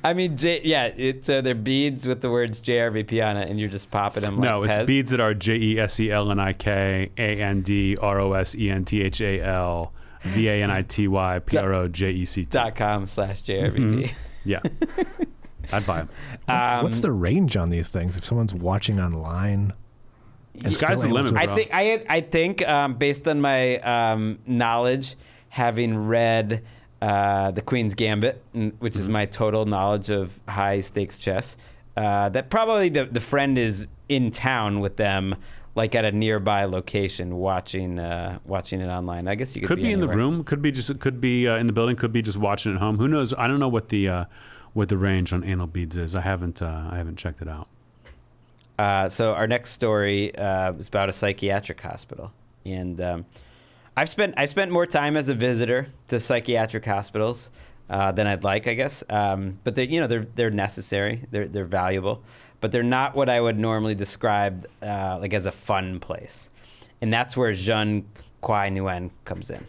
I mean, they're beads with the words JRVP on it, and you're just popping them. No, it's Pez. beads that are JESELNIKANDROSENTHYPROJECT.com/JRVP. Yeah. I'd buy them. What's the range on these things? If someone's watching online, and Sky's still the able to limit, bro. I think based on my knowledge, having read The Queen's Gambit, which is my total knowledge of high stakes chess, that probably the friend is in town with them, like at a nearby location, watching it online. I guess you could be in the anywhere. room, could be in the building, could be just watching at home. Who knows? I don't know what the range on anal beads is. I haven't checked it out. So our next story is about a psychiatric hospital, and I spent more time as a visitor to psychiatric hospitals than I'd like, I guess. But they're necessary. They're valuable, but they're not what I would normally describe like as a fun place, and that's where Jean Quai Nguyen comes in.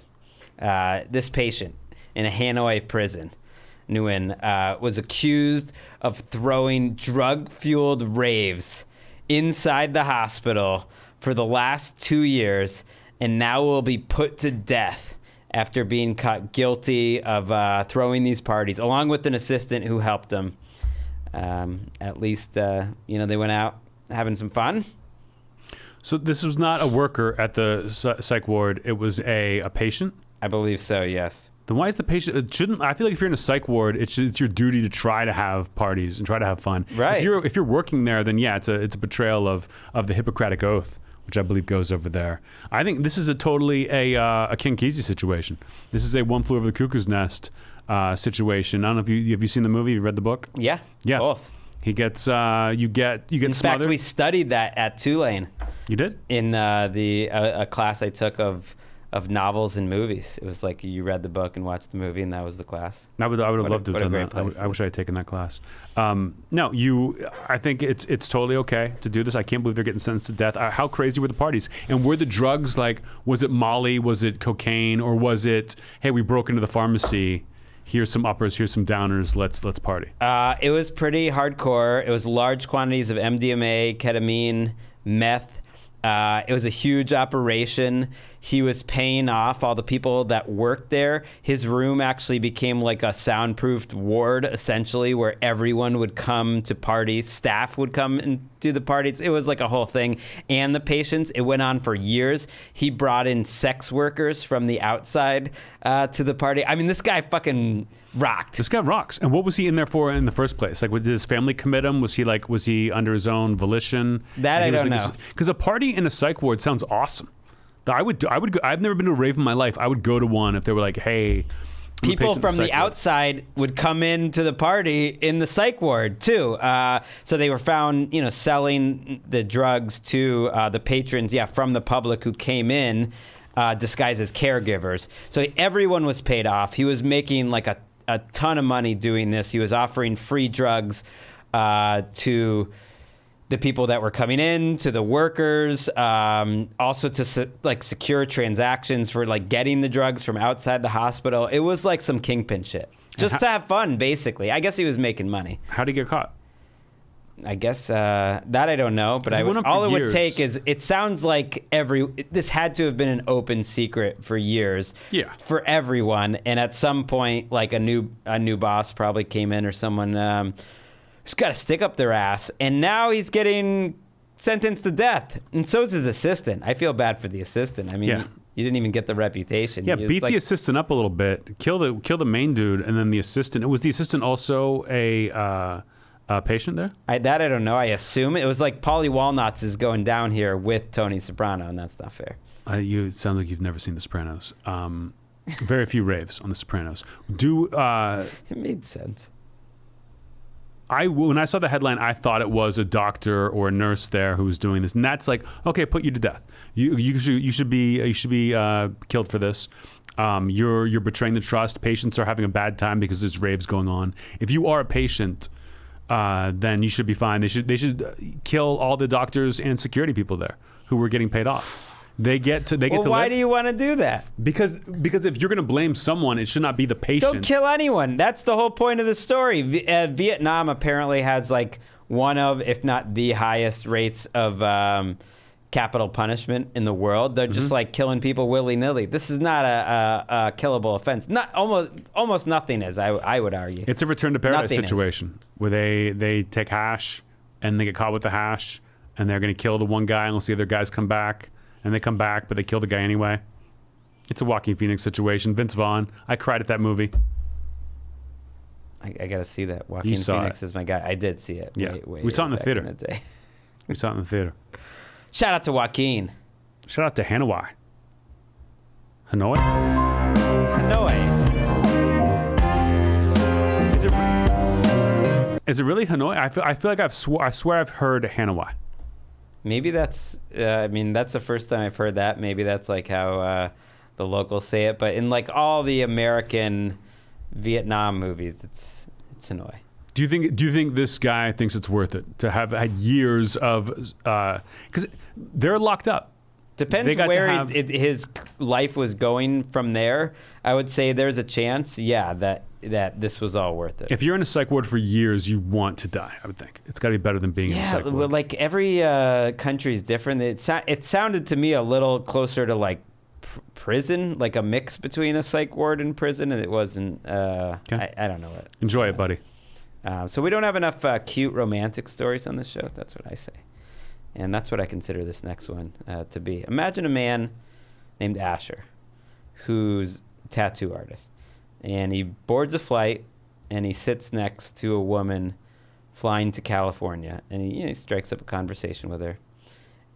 This patient in a Hanoi prison, Nguyen, was accused of throwing drug-fueled raves inside the hospital for the last 2 years, and now will be put to death after being caught guilty of throwing these parties, along with an assistant who helped him. At least, they went out having some fun. So this was not a worker at the psych ward. It was a patient? I believe so, yes. Then why is the patient? It shouldn't. I feel like if you're in a psych ward, it's your duty to try to have parties and try to have fun. Right. If you're working there, then yeah, it's a betrayal of the Hippocratic Oath, which I believe goes over there. I think this is totally a King Kesey situation. This is a One Flew Over the Cuckoo's Nest situation. I don't know if have you seen the movie? Have you read the book? Yeah. Both. He gets you get In fact, smothered. we studied that at Tulane. You did? In a class I took of novels and movies. It was like you read the book and watched the movie, and that was the class. I would have loved to have done great that. I wish I had taken that class. I think it's totally okay to do this. I can't believe they're getting sentenced to death. How crazy were the parties? And were the drugs like, was it Molly, was it cocaine, or was it, hey, we broke into the pharmacy, here's some uppers, here's some downers, let's party? It was pretty hardcore. It was large quantities of MDMA, ketamine, meth. It was a huge operation. He was paying off all the people that worked there. His room actually became like a soundproofed ward, essentially, where everyone would come to parties. Staff would come and do the parties. It was like a whole thing. And the patients, it went on for years. He brought in sex workers from the outside to the party. I mean, this guy fucking rocked. This guy rocks. And what was he in there for in the first place? Like, did his family commit him? Was he under his own volition? That I don't know. Because a party in a psych ward sounds awesome. I would go. I've never been to a rave in my life. I would go to one if they were like, hey. People from the outside would come into the party in the psych ward too. So they were found, selling the drugs to the patrons, from the public who came in disguised as caregivers. So everyone was paid off. He was making like a ton of money doing this. He was offering free drugs to the people that were coming in, to the workers, also to secure transactions for like getting the drugs from outside the hospital. It was like some kingpin shit, just to have fun, basically. I guess he was making money. How'd he get caught? I guess that I don't know, but all it would take is, it sounds like this had to have been an open secret for years. Yeah. For everyone, and at some point, like a new boss probably came in, or someone who's got to stick up their ass, and now he's getting sentenced to death, and so is his assistant. I feel bad for the assistant. I mean, you didn't even get the reputation. Yeah, beat the assistant up a little bit, kill the main dude, and then the assistant. Was the assistant also a patient there? I don't know. I assume it was like Paulie Walnuts is going down here with Tony Soprano, and that's not fair. It sounds like you've never seen The Sopranos. Very few raves on The Sopranos. It made sense. When I saw the headline, I thought it was a doctor or a nurse there who was doing this, and that's like, okay, put you to death. You should be killed for this. You're betraying the trust. Patients are having a bad time because there's raves going on. If you are a patient, then you should be fine. They should kill all the doctors and security people there who were getting paid off. They get to why live. do you want to do that? Because if you're going to blame someone, it should not be the patient. Don't kill anyone. That's the whole point of the story. Vietnam apparently has like one of, if not the highest rates of capital punishment in the world. They're just like killing people willy-nilly. This is not a killable offense. Not almost nothing is, I would argue. It's a return to paradise Nothing situation where they take hash and they get caught with the hash and they're going to kill the one guy unless the other guys come back, and they come back, but they kill the guy anyway. It's a Joaquin Phoenix situation. Vince Vaughn. I cried at that movie. I got to see that. Joaquin Phoenix is my guy. I did see it. Yeah. We saw it in the theater. We saw it in the theater. Shout out to Joaquin. Shout out to Hanoi. Hanoi? Is it really Hanoi? I feel like I swear I've heard Hanoi. Maybe that's. That's the first time I've heard that. Maybe that's like how the locals say it. But in like all the American Vietnam movies, it's Hanoi. Do you think this guy thinks it's worth it to have had years of because they're locked up? Depends where his life was going from there. I would say there's a chance, that this was all worth it. If you're in a psych ward for years, you want to die. I would think it's got to be better than being in a psych ward. Well, like every country is different. It sounded to me a little closer to like prison, like a mix between a psych ward and prison, and it wasn't. Okay. I don't know what. Enjoy it, buddy. So we don't have enough cute romantic stories on this show. That's what I say. And that's what I consider this next one to be. Imagine a man named Asher who's a tattoo artist. And he boards a flight and he sits next to a woman flying to California. And he strikes up a conversation with her.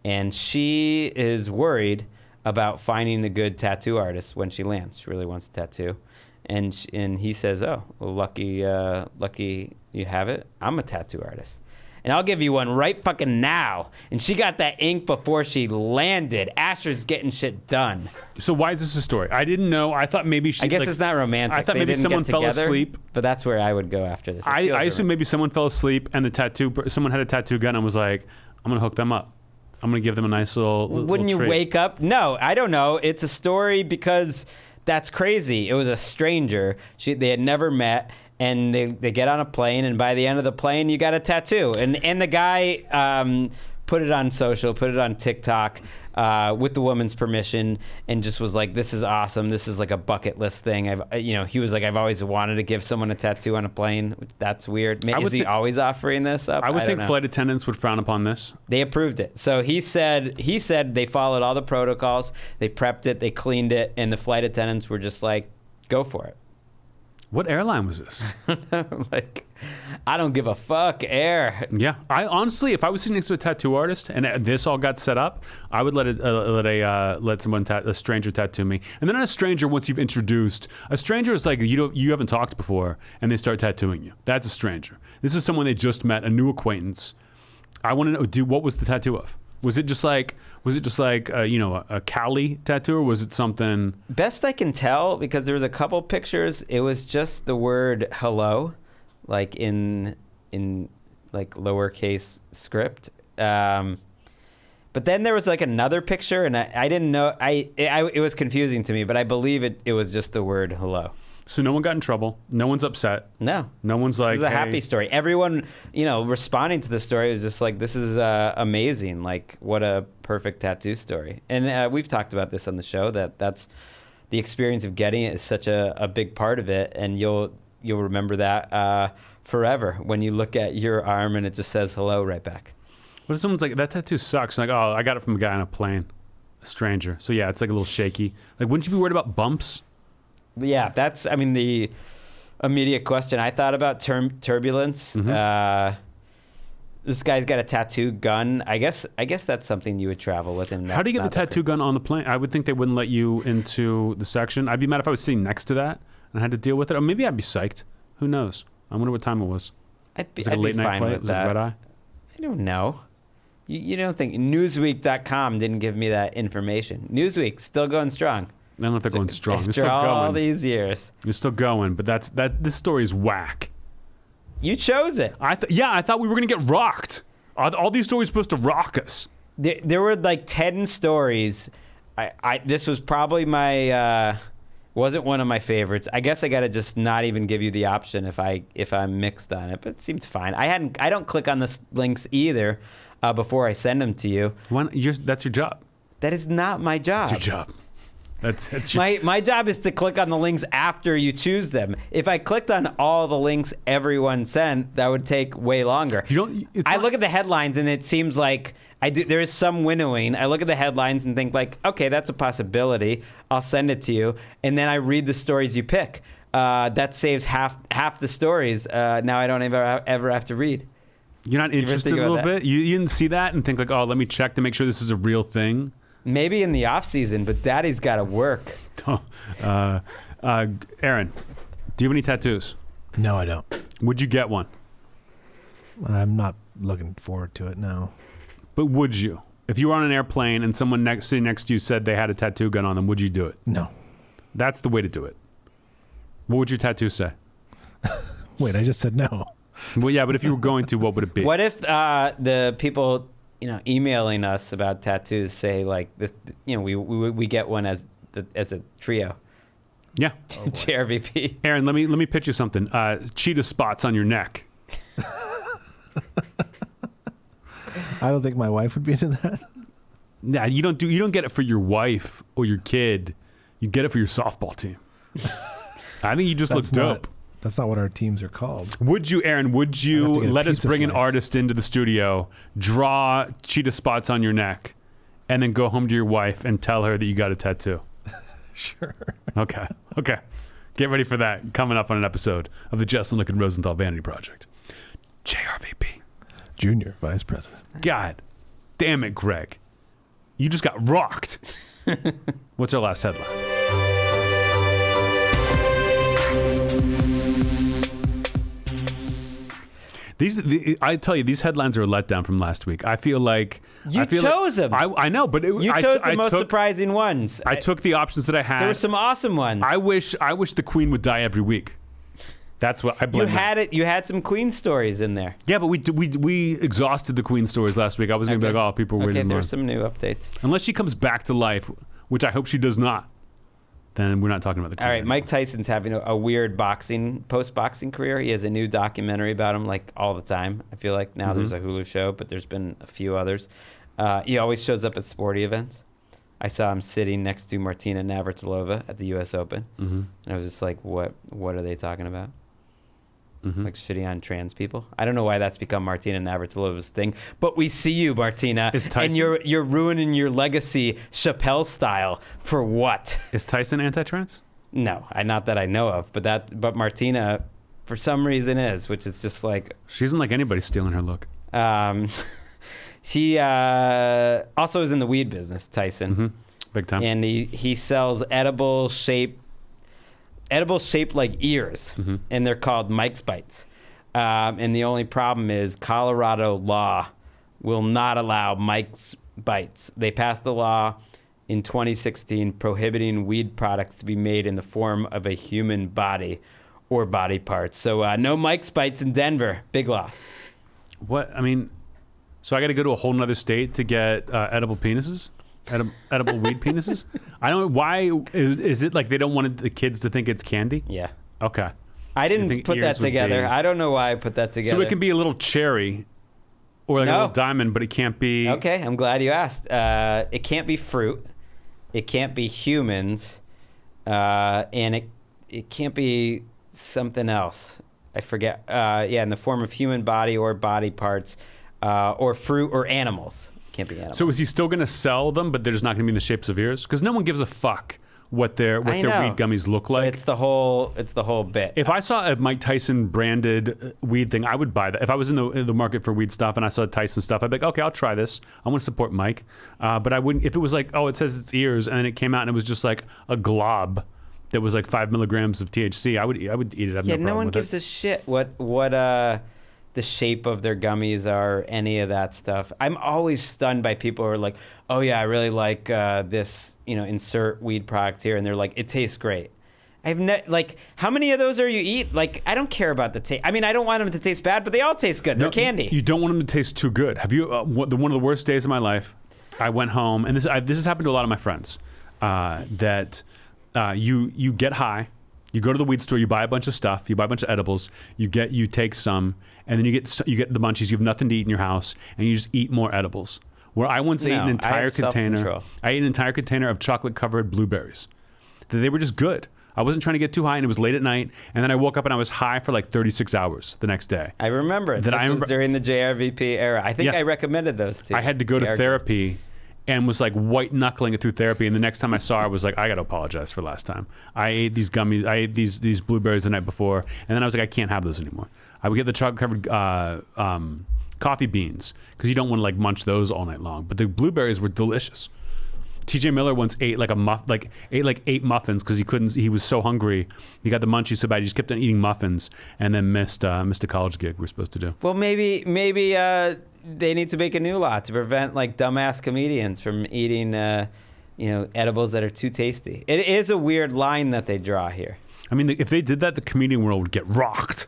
And she is worried about finding a good tattoo artist when she lands. She really wants a tattoo. And he says, oh, well, lucky you have it. I'm a tattoo artist. And I'll give you one right fucking now. And she got that ink before she landed. Asher's getting shit done. So why is this a story? I didn't know. I thought maybe she... I guess it's not romantic. I thought maybe someone fell asleep. But that's where I would go after this. I assume maybe someone fell asleep and someone had a tattoo gun and was like, I'm going to hook them up. I'm going to give them a nice little Wouldn't you treat. Wake up? No, I don't know. It's a story because that's crazy. It was a stranger. They had never met. And they get on a plane, and by the end of the plane, you got a tattoo. And the guy put it on social, put it on TikTok with the woman's permission, and just was like, "This is awesome. This is like a bucket list thing." He was like, "I've always wanted to give someone a tattoo on a plane." That's weird. Is he always offering this up? I would think flight attendants would frown upon this. They approved it. So he said they followed all the protocols. They prepped it. They cleaned it, and the flight attendants were just like, "Go for it." What airline was this? Like, I don't give a fuck. Air. Yeah, I honestly, if I was sitting next to a tattoo artist and this all got set up, I would let a stranger tattoo me. And then a stranger, once you've introduced, a stranger is like you haven't talked before, and they start tattooing you. That's a stranger. This is someone they just met, a new acquaintance. I want to know, what was the tattoo of? Was it just like a Cali tattoo, or was it something? Best I can tell, because there was a couple pictures, it was just the word hello, like in like lowercase script. But then there was like another picture, and I didn't know. It was confusing to me, but I believe it was just the word hello. So no one got in trouble. No one's upset. No one's like, this is a happy story. Everyone, responding to the story was just like, this is amazing. Like, what a perfect tattoo story. And we've talked about this on the show, that's the experience of getting it is such a big part of it. And you'll remember that forever when you look at your arm and it just says hello right back. What if someone's like, that tattoo sucks? Like, oh, I got it from a guy on a plane, a stranger. So yeah, it's like a little shaky. Like, wouldn't you be worried about bumps? Yeah, that's, the immediate question. I thought about turbulence. Mm-hmm. This guy's got a tattoo gun. I guess that's something you would travel with. And how do you get the tattoo gun on the plane? I would think they wouldn't let you into the section. I'd be mad if I was sitting next to that and I had to deal with it. Or maybe I'd be psyched. Who knows? I wonder what time it was. Was it a late night flight? Was it red eye? I don't know. You don't think Newsweek.com didn't give me that information? Newsweek still going strong. I don't know if they're going strong. They're still going. All these years. You're still going, but this story is whack. You chose it. I thought we were going to get rocked. All these stories are supposed to rock us. There were like 10 stories. This was probably wasn't one of my favorites. I guess I got to just not even give you the option if I'm mixed on it, but it seemed fine. I don't click on the links either before I send them to you. That's your job. That is not my job. It's your job. That's My job is to click on the links after you choose them. If I clicked on all the links everyone sent, that would take way longer. I look at the headlines and it seems like there is some winnowing. I look at the headlines and think like, okay, that's a possibility. I'll send it to you, and then I read the stories you pick. That saves half the stories. Now I don't ever have to read. You're not interested a little bit? You didn't see that and think like, oh, let me check to make sure this is a real thing? Maybe in the off season, but Daddy's got to work. Aaron, do you have any tattoos? No, I don't. Would you get one? I'm not looking forward to it, no. But would you? If you were on an airplane and someone sitting next to you said they had a tattoo gun on them, would you do it? No. That's the way to do it. What would your tattoo say? Wait, I just said no. Well, yeah, but if you were going to, what would it be? What if the people, emailing us about tattoos say like this? We get one as a trio. Yeah. JRVP. Aaron, let me pitch you something. Cheetah spots on your neck. I don't think my wife would be into that. Nah, you don't get it for your wife or your kid. You get it for your softball team. I think you just look dope. That's not what our teams are called. Would you, Aaron, let us bring an artist into the studio, draw cheetah spots on your neck, and then go home to your wife and tell her that you got a tattoo? Sure. Okay. Get ready for that coming up on an episode of the Jeselnik Rosenthal Vanity Project. JRVP. Junior Vice President. God damn it, Greg. You just got rocked. What's our last headline? I tell you, these headlines are a letdown from last week. I feel like you chose them. I know, but you chose the most surprising ones. I took the options that I had. There were some awesome ones. I wish the Queen would die every week. That's what I blame. You had some Queen stories in there. Yeah, but we exhausted the Queen stories last week. I was going to be like, oh, people were waiting more. There's some new updates. Unless she comes back to life, which I hope she does not, then we're not talking about the Queen. All right, anymore. Mike Tyson's having a weird post-boxing career. He has a new documentary about him like all the time. I feel like now there's a Hulu show, but there's been a few others. He always shows up at sporty events. I saw him sitting next to Martina Navratilova at the U.S. Open. And I was just like, what are they talking about? Like shitting on trans people. I don't know why that's become Martina Navratilova's thing, but we see you, Martina, and you're ruining your legacy Chappelle style for what? Is Tyson anti-trans? No, not that I know of, but Martina, for some reason, is, which is just like she doesn't like anybody stealing her look. He also is in the weed business, Tyson, big time, and he sells edible shaped like ears, and they're called Mike's Bites. And the only problem is Colorado law will not allow Mike's Bites. They passed the law in 2016 prohibiting weed products to be made in the form of a human body or body parts. So no Mike's Bites in Denver. Big loss. What? I mean, so I got to go to a whole nother state to get edible penises? Edible weed penises? I don't. Why is it like they don't want the kids to think it's candy? Yeah. Okay. I didn't put that together. I don't know why I put that together. So it can be a little cherry, or like a little diamond, but it can't be. Okay, I'm glad you asked. It can't be fruit. It can't be humans, and it can't be something else. I forget. In the form of human body or body parts, or fruit or animals. Can't be animals. So is he still going to sell them, but they're just not going to be in the shapes of ears? Because no one gives a fuck what their weed gummies look like. It's the whole bit. If I saw a Mike Tyson branded weed thing, I would buy that. If I was in the market for weed stuff and I saw Tyson stuff, I'd be like, okay, I'll try this. I want to support Mike. But I wouldn't. If it was like, oh, it says it's ears, and then it came out and it was just like a glob that was like 5 milligrams of THC, I would eat it. I have no problem no one with gives it. a shit what the shape of their gummies are, any of that stuff. I'm always stunned by people who are like, oh yeah, I really like this, insert weed product here, and they're like, it tastes great. How many of those are you eat? Like, I don't care about the taste. I mean, I don't want them to taste bad, but they all taste good. They're candy. You don't want them to taste too good. Have you? One of the worst days of my life, I went home, and this has happened to a lot of my friends. That you get high, you go to the weed store, you buy a bunch of stuff, you buy a bunch of edibles, you take some, and then you get the munchies. You have nothing to eat in your house, and you just eat more edibles. where I once ate No, an I entire have container. self-control. I ate an entire container of chocolate-covered blueberries. They were just good. I wasn't trying to get too high, and it was late at night. And then I woke up and I was high for like 36 hours the next day. I remember it. That This I was remember- during the JRVP era. I think Yeah. I recommended those to you. I had to go to JRVP. therapy and was like white knuckling it through therapy. And the next time I saw her, I was like, I got to apologize for last time. I ate these gummies. I ate these blueberries the night before. And then I was like, I can't have those anymore. I would get the chocolate covered coffee beans because you don't want to like munch those all night long. But the blueberries were delicious. TJ Miller once ate like ate like 8 muffins because he was so hungry. He got the munchies so bad he just kept on eating muffins and then missed a college gig we're supposed to do. Well, maybe they need to make a new law to prevent like dumbass comedians from eating, edibles that are too tasty. It is a weird line that they draw here. I mean, if they did that, the comedian world would get rocked.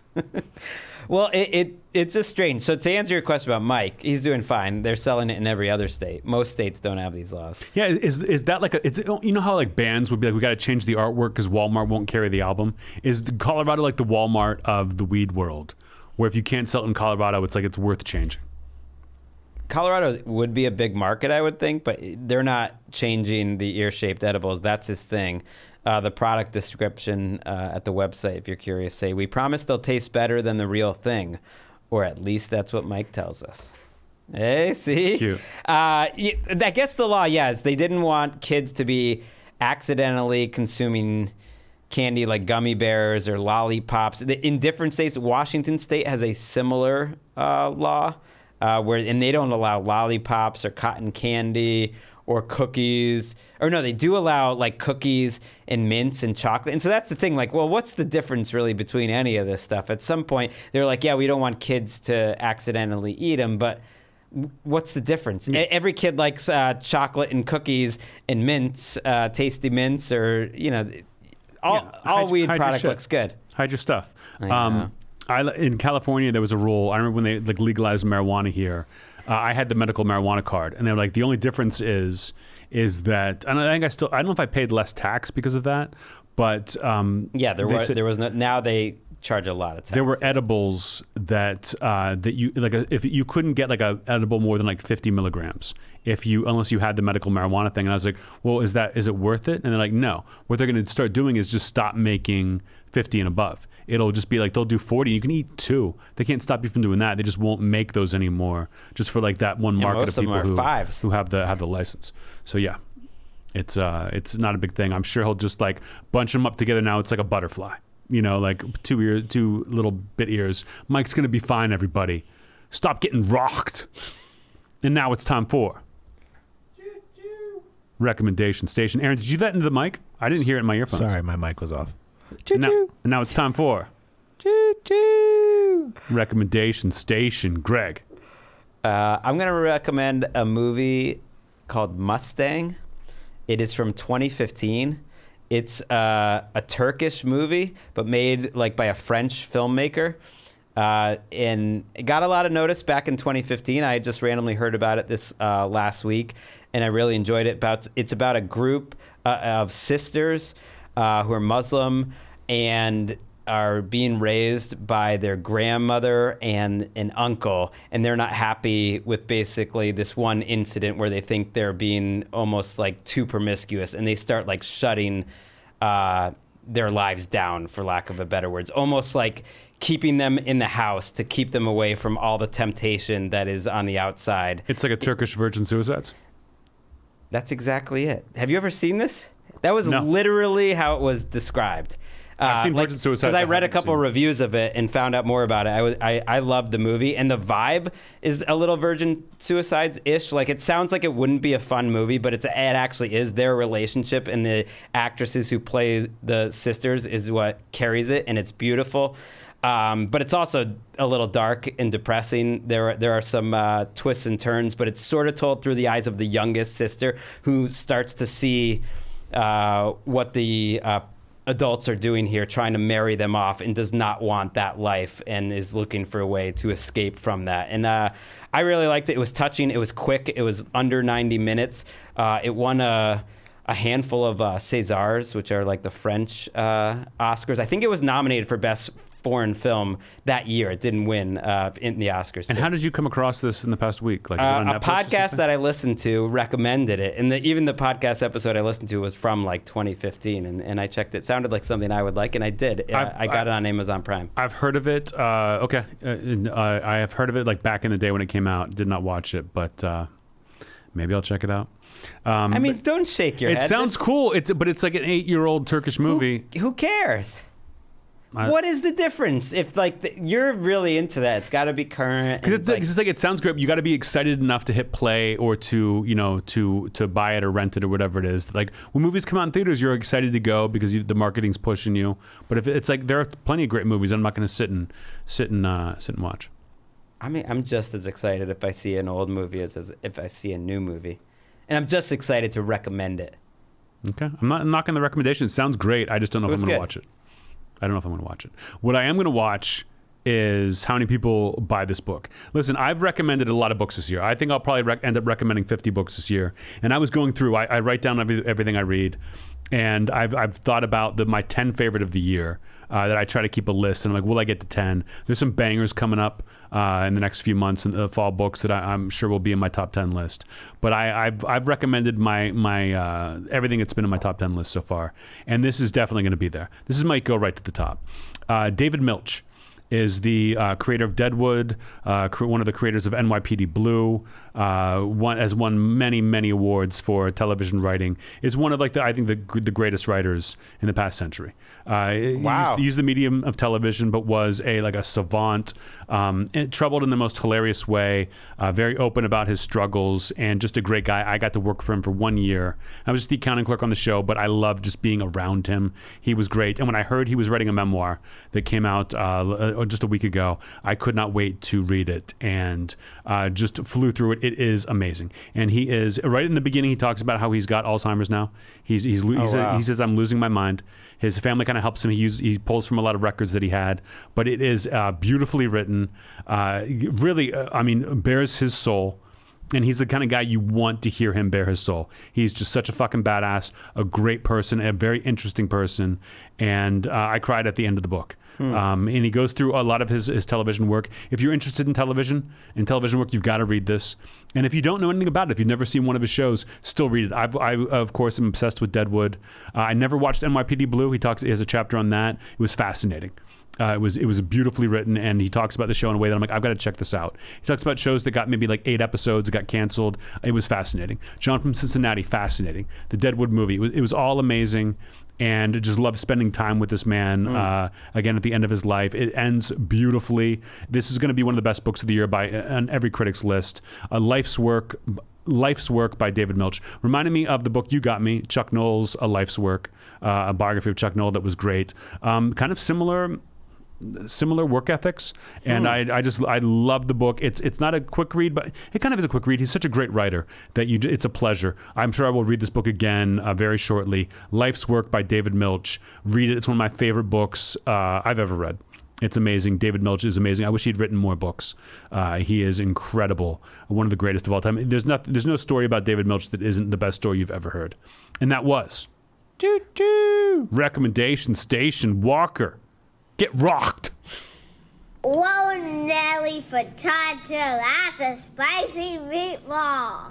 Well, it's just strange. So to answer your question about Mike, he's doing fine. They're selling it in every other state. Most states don't have these laws. Yeah, is that like you know how like bands would be like, we got to change the artwork because Walmart won't carry the album? Is Colorado like the Walmart of the weed world, where if you can't sell it in Colorado, it's like it's worth changing? Colorado would be a big market, I would think, but they're not changing the ear-shaped edibles. That's his thing. The product description at the website, if you're curious, say, we promise they'll taste better than the real thing, or at least that's what Mike tells us. Hey, see? Cute. I guess the law, yes, they didn't want kids to be accidentally consuming candy like gummy bears or lollipops. In different states, Washington State has a similar law. And they don't allow lollipops or cotton candy or cookies. Or no, they do allow like cookies and mints and chocolate. And so that's the thing, like, well, what's the difference really between any of this stuff? At some point, they're like, yeah, we don't want kids to accidentally eat them, but what's the difference? Every kid likes chocolate and cookies and mints, tasty mints, or, all weed hide your product shit. looks good. Hide your stuff. I know. In California, there was a rule. I remember when they like legalized marijuana here. I had the medical marijuana card, and they were like, the only difference is that, and I don't know if I paid less tax because of that, but there was no. Now they charge a lot of tax. There were edibles that you like if you couldn't get like a edible more than like 50 milligrams unless you had the medical marijuana thing. And I was like, well, is it worth it? And they're like, no. What they're going to start doing is just stop making 50 and above. It'll just be like they'll do 40. You can eat 2. They can't stop you from doing that. They just won't make those anymore, just for like that one market of people who have the license. So yeah, it's not a big thing. I'm sure he'll just like bunch them up together. Now it's like a butterfly. Like 2 little bit ears. Mike's gonna be fine. Everybody, stop getting rocked. And now it's time for recommendation station. Aaron, did you do that into the mic? I didn't hear it in my earphones. Sorry, my mic was off. And now it's time for recommendation station. Greg. I'm going to recommend a movie called Mustang. It is from 2015. It's a Turkish movie, but made like by a French filmmaker. And it got a lot of notice back in 2015. I just randomly heard about it this last week, and I really enjoyed it. It's about a group of sisters who are Muslim and are being raised by their grandmother and an uncle, and they're not happy with basically this one incident where they think they're being almost like too promiscuous, and they start like shutting their lives down, for lack of a better words, almost like keeping them in the house to keep them away from all the temptation that is on the outside. It's like a Turkish Virgin Suicides. That's exactly it. Have you ever seen this? That was No. literally how it was described. I've seen Virgin Suicides. Because I read a haven't couple seen it. reviews of it and found out more about it. I loved the movie, and the vibe is a little Virgin Suicides-ish. Like, it sounds like it wouldn't be a fun movie, but it actually is. Their relationship and the actresses who play the sisters is what carries it, and it's beautiful. But it's also a little dark and depressing. There are some twists and turns, but it's sort of told through the eyes of the youngest sister, who starts to see what the adults are doing here, trying to marry them off, and does not want that life and is looking for a way to escape from that. And I really liked it. It was touching. It was quick. It was under 90 minutes. It won a handful of Césars, which are like the French Oscars. I think it was nominated for Best foreign film that year. It didn't win in the Oscars. And too. how did you come across this in the past week? Like, is it on a Netflix or podcast something? that I listened to recommended it, and even the podcast episode I listened to was from like 2015, and I checked. It sounded like something I would like, and I did. I got it on Amazon Prime. I've heard of it. Okay, I have heard of it like back in the day when it came out. Did not watch it, but maybe I'll check it out. I mean, don't shake your head. It sounds cool. But it's like an 8-year-old Turkish movie. Who cares? What is the difference? If like you're really into that, it's got to be current. Because it's like it sounds great. But you got to be excited enough to hit play or to buy it or rent it or whatever it is. Like when movies come out in theaters, you're excited to go because the marketing's pushing you. But if it's like there are plenty of great movies, I'm not going to sit and watch. I mean, I'm just as excited if I see an old movie as if I see a new movie, and I'm just excited to recommend it. Okay, I'm not knocking the recommendation. It sounds great. I just don't know if I'm going to watch it. I don't know if I'm going to watch it. What I am going to watch is how many people buy this book. Listen, I've recommended a lot of books this year. I think I'll probably end up recommending 50 books this year. And I was going through, I write down everything I read. And I've thought about my 10 favorite of the year that I try to keep a list. And I'm like, will I get to 10? There's some bangers coming up in the next few months in the fall books that I'm sure will be in my top 10 list. But I've recommended my everything that's been in my top 10 list so far. And this is definitely going to be there. This might go right to the top. David Milch is the creator of Deadwood, one of the creators of NYPD Blue, has won many awards for television writing. Is one of I think the greatest writers in the past century. Wow. Used the medium of television, but was a savant, troubled in the most hilarious way, very open about his struggles, and just a great guy. I got to work for him for 1 year. I was just the accounting clerk on the show, but I loved just being around him. He was great. And when I heard he was writing a memoir that came out just a week ago, I could not wait to read it, and just flew through it. It is amazing. And he is, right in the beginning, he talks about how he's got Alzheimer's now. He says, I'm losing my mind. His family kind of helps him. He pulls from a lot of records that he had, but it is beautifully written. Really, bears his soul. And he's the kind of guy you want to hear him bare his soul. He's just such a fucking badass, a great person, a very interesting person. And I cried at the end of the book. And he goes through a lot of his television work. If you're interested in television work, you've got to read this. And if you don't know anything about it, if you've never seen one of his shows, still read it. I of course, am obsessed with Deadwood. I never watched NYPD Blue. He has a chapter on that. It was fascinating. It was beautifully written, and he talks about the show in a way that I'm like, I've got to check this out. He talks about shows that got maybe 8 episodes, that got canceled. It was fascinating. John from Cincinnati, fascinating. The Deadwood movie, it was all amazing, and I just loved spending time with this man, again, at the end of his life. It ends beautifully. This is going to be one of the best books of the year on every critic's list. Life's Work by David Milch. Reminded me of the book you got me, Chuck Noll's A Life's Work, a biography of Chuck Noll that was great. Kind of similar work ethics, and I love the book. It's not a quick read, but it kind of is a quick read. He's such a great writer that it's a pleasure. I'm sure I will read this book again very shortly. Life's Work by David Milch. Read it. It's one of my favorite books I've ever read. It's amazing. David Milch is amazing. I wish he'd written more books. He is incredible. One of the greatest of all time. There's no story about David Milch that isn't the best story you've ever heard, and that was Recommendation Station Walker. Get rocked. Whoa, Nelly Furtado, that's a spicy meatball.